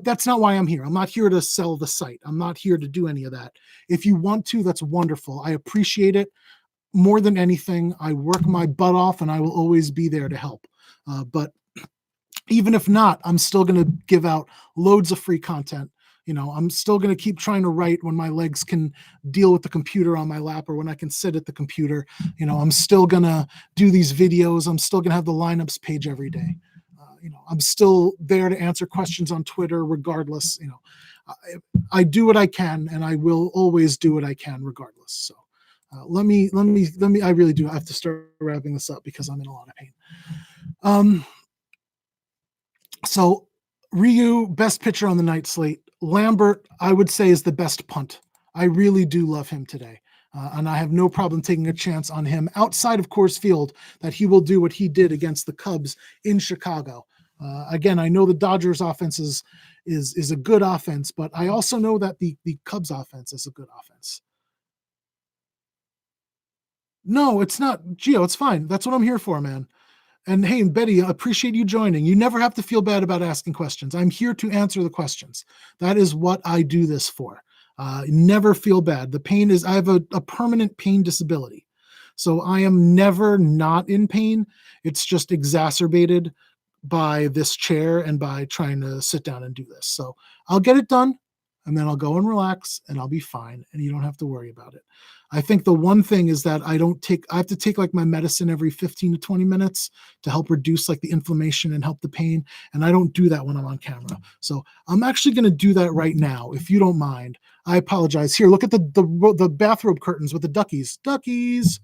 that's not why I'm here. I'm not here to sell the site. I'm not here to do any of that. If you want to, that's wonderful. I appreciate it more than anything. I work my butt off, and I will always be there to help. But even if not, I'm still going to give out loads of free content. I'm still going to keep trying to write when my legs can deal with the computer on my lap, or when I can sit at the computer. I'm still going to do these videos. I'm still going to have the lineups page every day. I'm still there to answer questions on Twitter regardless. I do what I can, and I will always do what I can regardless. So let me, I really do have to start wrapping this up because I'm in a lot of pain. So Ryu, best pitcher on the night slate. Lambert, I would say, is the best punt. I really do love him today. And I have no problem taking a chance on him outside of Coors Field that he will do what he did against the Cubs in Chicago. Again, I know the Dodgers offense is a good offense, but I also know that the Cubs offense is a good offense. No, it's not. Gio, it's fine. That's what I'm here for, man. And hey, Betty, I appreciate you joining. You never have to feel bad about asking questions. I'm here to answer the questions. That is what I do this for. Never feel bad. The pain is, I have a permanent pain disability. So I am never not in pain. It's just exacerbated by this chair and by trying to sit down and do this. So I'll get it done. and then I'll go and relax and I'll be fine. And you don't have to worry about it. I think the one thing is that I have to take like my medicine every 15 to 20 minutes to help reduce like the inflammation and help the pain. And I don't do that when I'm on camera. So I'm actually going to do that right now, if you don't mind. I apologize. Here, look at the bathrobe curtains with the duckies. Duckies.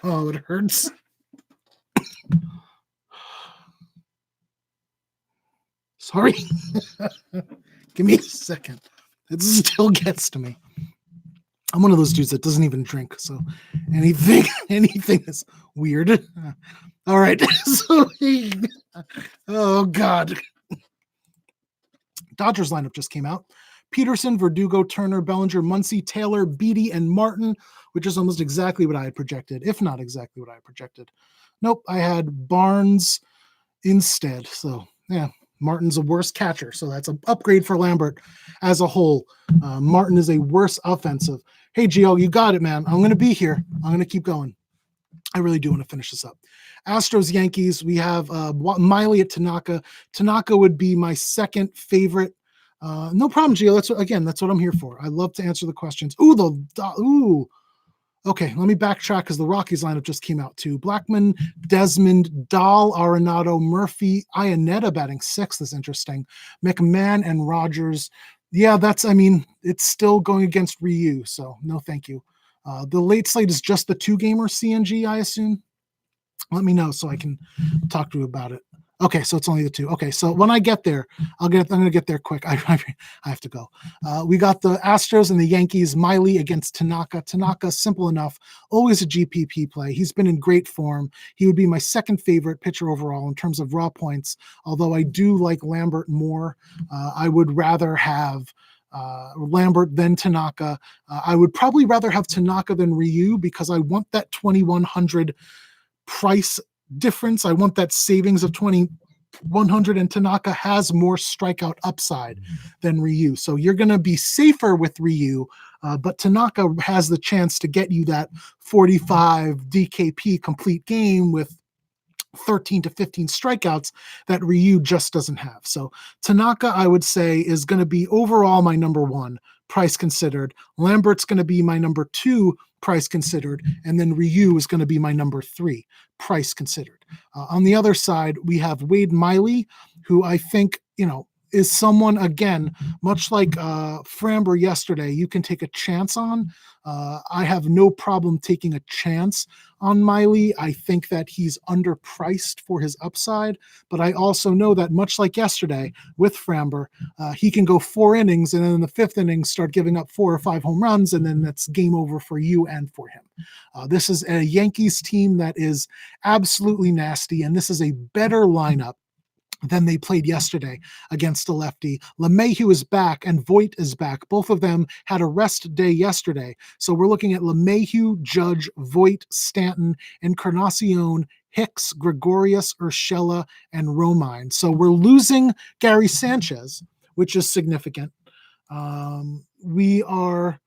Oh, it hurts. Sorry. Give me a second. It still gets to me. I'm one of those dudes that doesn't even drink, so anything is weird. All right. So, oh God. Dodgers lineup just came out. Peterson, Verdugo, Turner, Bellinger, Muncy, Taylor, Beatty, and Martin, which is almost exactly what I had projected, if not exactly what I had projected. Nope, I had Barnes instead. So, yeah, Martin's a worse catcher. So that's an upgrade for Lambert as a whole. Martin is a worse offensive. Hey, Gio, you got it, man. I'm going to be here. I'm going to keep going. I really do want to finish this up. Astros, Yankees, we have Miley at Tanaka. Tanaka would be my second favorite. No problem, Gio. That's what I'm here for. I love to answer the questions. Ooh. Okay, let me backtrack because the Rockies lineup just came out too. Blackman, Desmond, Dahl, Arenado, Murphy, Ionetta batting sixth is interesting. McMahon and Rogers. Yeah, it's still going against Ryu, so no thank you. The late slate is just the 2-gamer CNG, I assume. Let me know so I can talk to you about it. Okay, so it's only the 2. Okay, so when I get there, I'm going to get there quick. I have to go. We got the Astros and the Yankees. Miley against Tanaka. Tanaka, simple enough. Always a GPP play. He's been in great form. He would be my second favorite pitcher overall in terms of raw points, although I do like Lambert more. I would rather have Lambert than Tanaka. I would probably rather have Tanaka than Ryu because I want that 2,100 price difference. I want that savings of 2,100, and Tanaka has more strikeout upside than Ryu. So you're going to be safer with Ryu, but Tanaka has the chance to get you that 45 DKP complete game with 13 to 15 strikeouts that Ryu just doesn't have. So Tanaka, I would say, is going to be overall my number 1, price considered. Lambert's going to be my number 2, price considered, and then Ryu is going to be my number 3, price considered. On the other side, we have Wade Miley, who I think, is someone, again, much like Framber yesterday, you can take a chance on. I have no problem taking a chance on Miley. I think that he's underpriced for his upside, but I also know that much like yesterday with Framber, he can go 4 innings and then in the 5th inning start giving up 4 or 5 home runs, and then that's game over for you and for him. This is a Yankees team that is absolutely nasty, and this is a better lineup than they played yesterday against a lefty. LeMahieu is back and Voit is back. Both of them had a rest day yesterday. So we're looking at LeMahieu, Judge, Voit, Stanton, Encarnacion, Hicks, Gregorius, Urshela, and Romine. So we're losing Gary Sanchez, which is significant. We are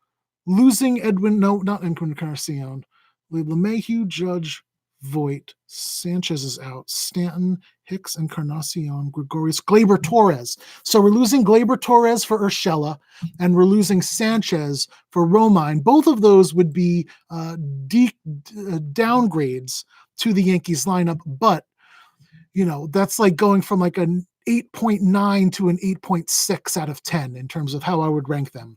losing not Encarnacion. LeMahieu, Judge, Voit, Sanchez is out, Stanton, Hicks, Encarnacion, Gregorius, Gleyber Torres. So we're losing Gleyber Torres for Urshela, and we're losing Sanchez for Romine. Both of those would be downgrades to the Yankees lineup, but that's like going from like an 8.9 to an 8.6 out of 10 in terms of how I would rank them.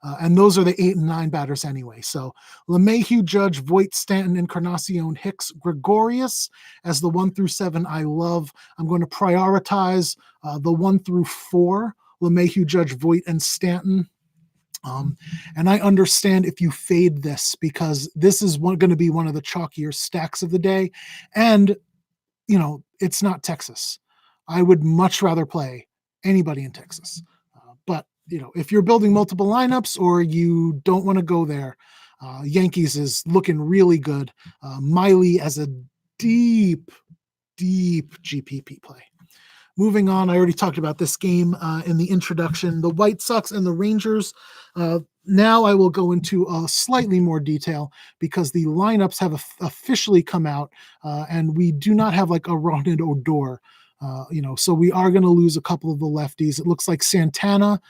And those are the 8 and 9 batters anyway. So LeMahieu, Judge, Voit, Stanton, Encarnacion, Hicks, Gregorius as the 1 through 7 I love. I'm going to prioritize the 1 through 4, LeMahieu, Judge, Voit, and Stanton. And I understand if you fade this because this is going to be one of the chalkier stacks of the day. And, it's not Texas. I would much rather play anybody in Texas. But if you're building multiple lineups or you don't want to go there, Yankees is looking really good. Miley as a deep, deep GPP play. Moving on, I already talked about this game in the introduction. The White Sox and the Rangers. Now I will go into slightly more detail because the lineups have officially come out, and we do not have like a Ronald Odor. So we are going to lose a couple of the lefties. It looks like Santana,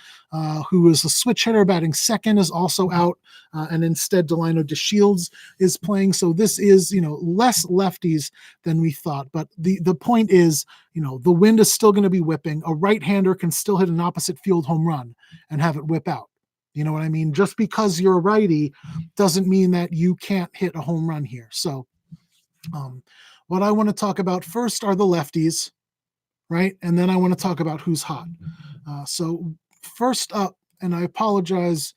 who is a switch hitter batting second, is also out, and instead Delino DeShields is playing. So this is, less lefties than we thought. But the point is, the wind is still going to be whipping. A right-hander can still hit an opposite field home run and have it whip out. You know what I mean? Just because you're a righty doesn't mean that you can't hit a home run here. So what I want to talk about first are the lefties, right? And then I want to talk about who's hot. So first up, and I apologize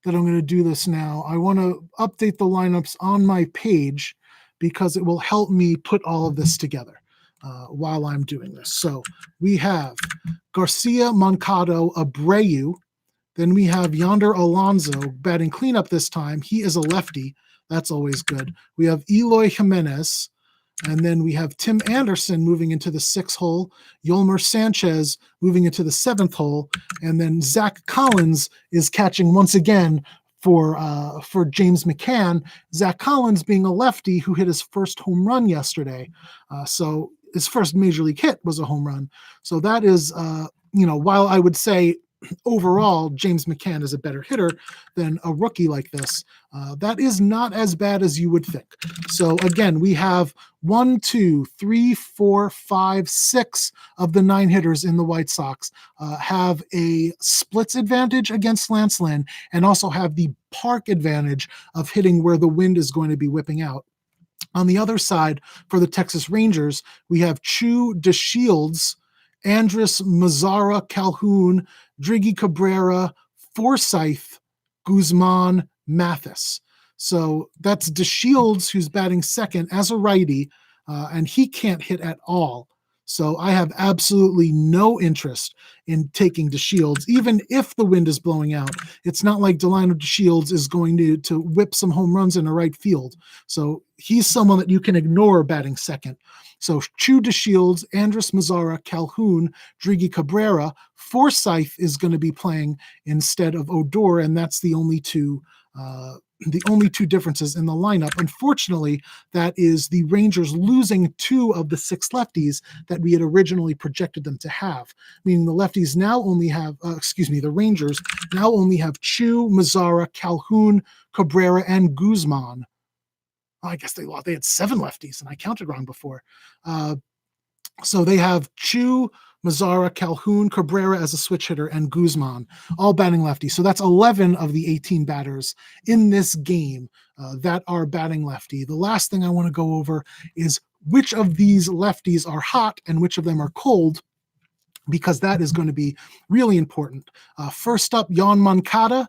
that I'm going to do this now, I want to update the lineups on my page because it will help me put all of this together while I'm doing this. So we have Garcia, Moncada, Abreu. Then we have Yonder Alonso batting cleanup this time. He is a lefty. That's always good. We have Eloy Jimenez. And then we have Tim Anderson moving into the 6th hole, Yolmer Sanchez moving into the 7th hole, and then Zach Collins is catching once again for James McCann. Zach Collins being a lefty who hit his first home run yesterday. So his first major league hit was a home run. So that is, while I would say overall James McCann is a better hitter than a rookie like this, that is not as bad as you would think. So again, we have 1, 2, 3, 4, 5, 6 of the 9 hitters in the White Sox have a splits advantage against Lance Lynn and also have the park advantage of hitting where the wind is going to be whipping out. On the other side, for the Texas Rangers, we have Chu DeShields, Andres Mazzara, Calhoun, Driggy Cabrera, Forsythe, Guzman, Mathis. So that's DeShields, who's batting second as a righty, and he can't hit at all. So I have absolutely no interest in taking DeShields, even if the wind is blowing out. It's not like Delino DeShields is going to whip some home runs in the right field. So he's someone that you can ignore batting second. So Chu DeShields, Andres Mazzara, Calhoun, Driggy Cabrera. Forsythe is going to be playing instead of Odor, and that's the only two differences in the lineup. Unfortunately, that is the Rangers losing 2 of the 6 lefties that we had originally projected them to have, meaning the lefties now only have, the Rangers now only have Chu, Mazzara, Calhoun, Cabrera, and Guzman. I guess they had 7 lefties, and I counted wrong before. So they have Chu, Mazzara, Calhoun, Cabrera as a switch hitter, and Guzman, all batting lefty. So that's 11 of the 18 batters in this game that are batting lefty. The last thing I want to go over is which of these lefties are hot and which of them are cold, because that is going to be really important. First up, Yon Moncada.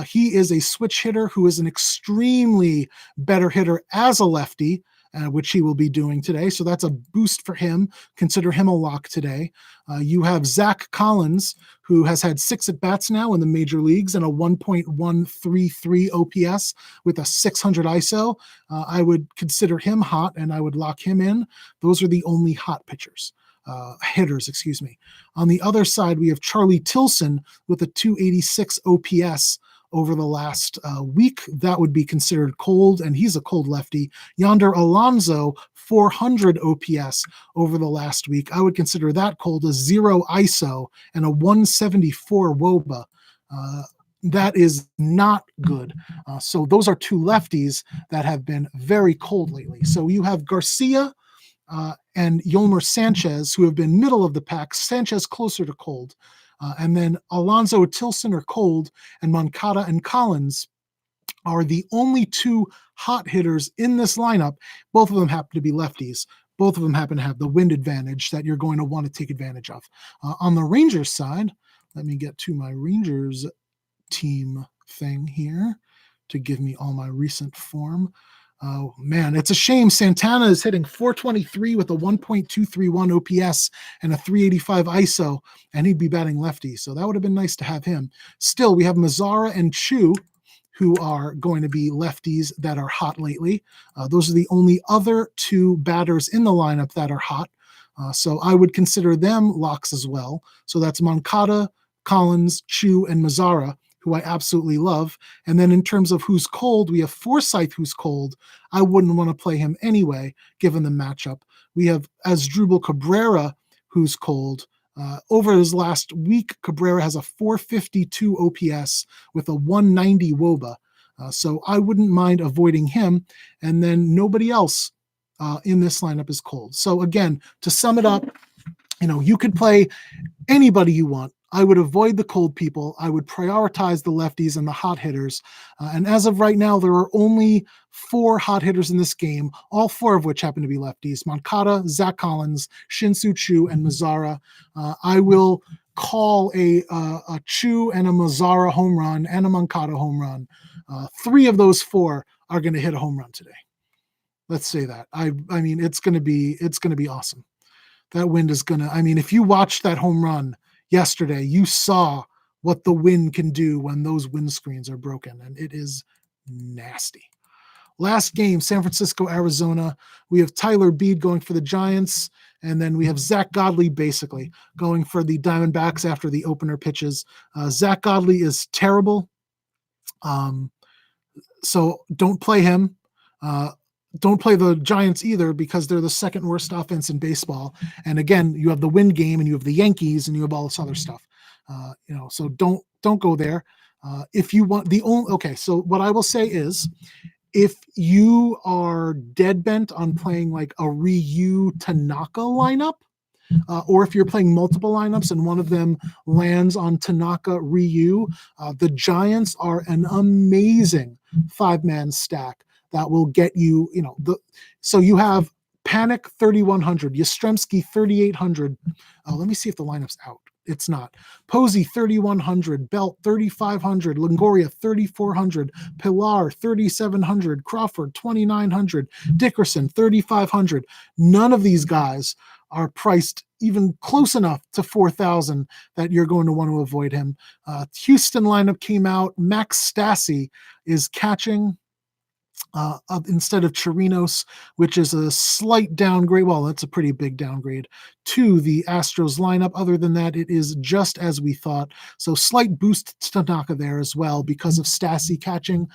He is a switch hitter who is an extremely better hitter as a lefty, which he will be doing today. So that's a boost for him. Consider him a lock today. You have Zach Collins, who has had 6 at-bats now in the major leagues and a 1.133 OPS with a 600 ISO. I would consider him hot, and I would lock him in. Those are the only hot hitters. On the other side, we have Charlie Tilson with a 286 OPS over the last week. That would be considered cold, and he's a cold lefty. Yonder Alonso, 400 OPS over the last week. I would consider that cold, a 0 ISO and a 174 WOBA. That is not good. So those are 2 lefties that have been very cold lately. So you have Garcia and Yolmer Sanchez, who have been middle of the pack. Sanchez closer to cold. And then Alonso, Tilson are cold, and Moncada and Collins are the only 2 hot hitters in this lineup. Both of them happen to be lefties. Both of them happen to have the wind advantage that you're going to want to take advantage of. On the Rangers side, let me get to my Rangers team thing here to give me all my recent form. Oh, man, it's a shame. Santana is hitting 423 with a 1.231 OPS and a 385 ISO, and he'd be batting lefty. So that would have been nice to have him. Still, we have Mazzara and Chu, who are going to be lefties that are hot lately. Those are the only other two batters in the lineup that are hot. So I would consider them locks as well. So that's Moncada, Collins, Chu, and Mazzara, who I absolutely love. And then in terms of who's cold, we have Forsythe, who's cold. I wouldn't want to play him anyway, given the matchup. We have Asdrubal Cabrera, who's cold. Over his last week, Cabrera has a 452 OPS with a 190 WOBA. So I wouldn't mind avoiding him. And then nobody else in this lineup is cold. So again, to sum it up, you could play anybody you want. I would avoid the cold people. I would prioritize the lefties and the hot hitters. And as of right now, there are only 4 hot hitters in this game, all 4 of which happen to be lefties: Moncada, Zach Collins, Shin-Soo Choo, and Mazzara. I will call a Choo and a Mazzara home run and a Moncada home run. 3 of those 4 are going to hit a home run today. Let's say that. I mean, it's going to be awesome. That wind is going to, if you watched that home run yesterday, you saw what the wind can do when those windscreens are broken, and it is nasty. Last game, San Francisco, Arizona. We have Tyler Beede going for the Giants, and then we have Zach Godley basically going for the Diamondbacks after the opener pitches. Zach Godley is terrible, so don't play him. Don't play the Giants either, because they're the second worst offense in baseball. And again, you have the wind game and you have the Yankees and you have all this other stuff. So don't go there. If you want so what I will say is, if you are dead bent on playing like a Ryu Tanaka lineup, or if you're playing multiple lineups and one of them lands on Tanaka Ryu, the Giants are an amazing 5-man stack that will get you, so you have Panic 3,100, Yastrzemski 3,800. Let me see if the lineup's out. It's not. Posey 3,100, Belt 3,500, Longoria 3,400, Pilar 3,700, Crawford 2,900, Dickerson 3,500. None of these guys are priced even close enough to 4,000 that you're going to want to avoid him. Houston lineup came out. Max Stassi is catching instead of Chirinos, which is a slight downgrade. Well, that's a pretty big downgrade to the Astros lineup. Other than that, it is just as we thought. So slight boost to Tanaka there as well because of Stassi catching.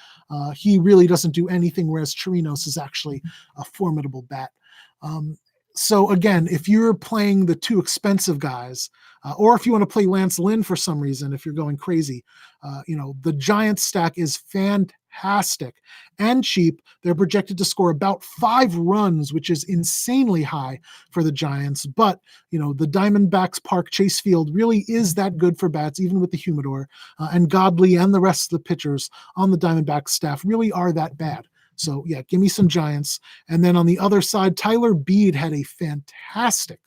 He really doesn't do anything, whereas Chirinos is actually a formidable bat. So again, if you're playing the 2 expensive guys, or if you want to play Lance Lynn for some reason, if you're going crazy, the Giants stack is fantastic and cheap. They're projected to score about 5 runs, which is insanely high for the Giants. But, the Diamondbacks Park Chase Field really is that good for bats, even with the humidor. And Godley and the rest of the pitchers on the Diamondbacks staff really are that bad. So, yeah, give me some Giants. And then on the other side, Tyler Beede had a fantastic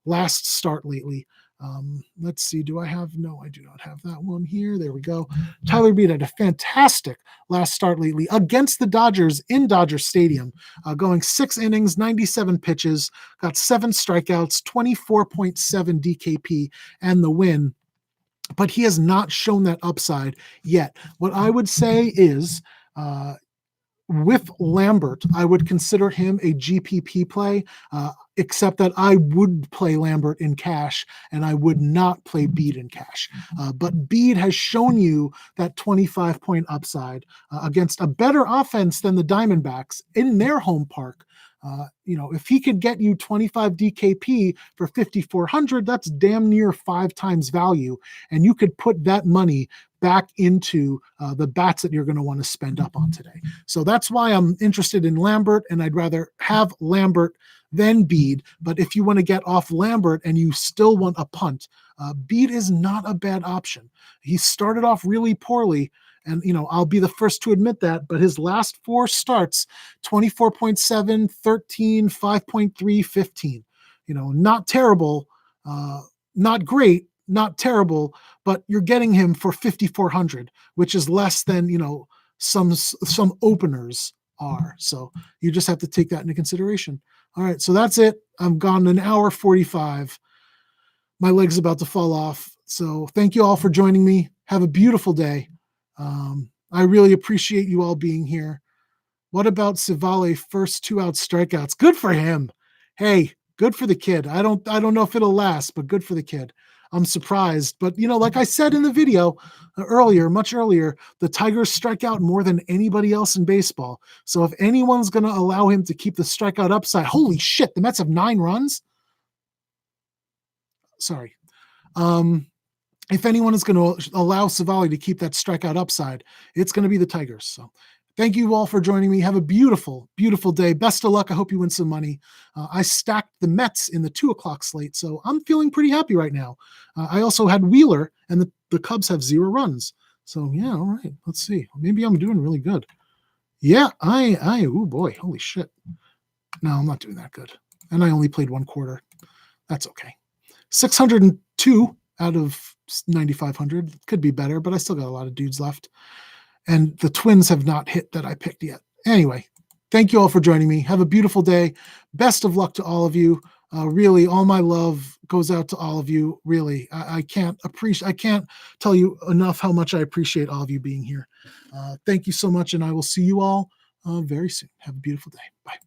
last start lately. Let's see. No, I do not have that one here. There we go. Tyler Beede had a fantastic last start lately against the Dodgers in Dodger Stadium, going 6 innings, 97 pitches, got 7 strikeouts, 24.7 DKP, and the win. But he has not shown that upside yet. What I would say is, with Lambert, I would consider him a GPP play, except that I would play Lambert in cash and I would not play Beede in cash. But Beede has shown you that 25-point upside against a better offense than the Diamondbacks in their home park. If he could get you 25 DKP for 5,400, that's damn near 5 times value. And you could put that money back into the bats that you're going to want to spend up on today. So that's why I'm interested in Lambert, and I'd rather have Lambert than Beede. But if you want to get off Lambert and you still want a punt, Beede is not a bad option. He started off really poorly, and, I'll be the first to admit that, but his last 4 starts, 24.7, 13, 5.3, 15, not terrible, not great, not terrible, but you're getting him for 5,400, which is less than, some openers are. So you just have to take that into consideration. All right. So that's it. I'm gone an hour 45. My leg's about to fall off. So thank you all for joining me. Have a beautiful day. I really appreciate you all being here. What about Savale first 2-out strikeouts? Good for him. Hey, good for the kid. I don't know if it'll last, but good for the kid. I'm surprised, but like I said in the video much earlier, the Tigers strike out more than anybody else in baseball. So if anyone's going to allow him to keep the strikeout upside, holy shit, the Mets have 9 runs. Sorry. If anyone is going to allow Savali to keep that strikeout upside, it's going to be the Tigers. So thank you all for joining me. Have a beautiful, beautiful day. Best of luck. I hope you win some money. I stacked the Mets in the 2:00 slate, so I'm feeling pretty happy right now. I also had Wheeler, and the Cubs have 0 runs. So yeah, all right. Let's see. Maybe I'm doing really good. Yeah, oh boy, holy shit. No, I'm not doing that good. And I only played 1 quarter. That's okay. 602 out of 9,500. Could be better, but I still got a lot of dudes left. And the Twins have not hit that I picked yet. Anyway, thank you all for joining me. Have a beautiful day. Best of luck to all of you. Really, all my love goes out to all of you. Really, I can't tell you enough how much I appreciate all of you being here. Thank you so much, and I will see you all very soon. Have a beautiful day. Bye.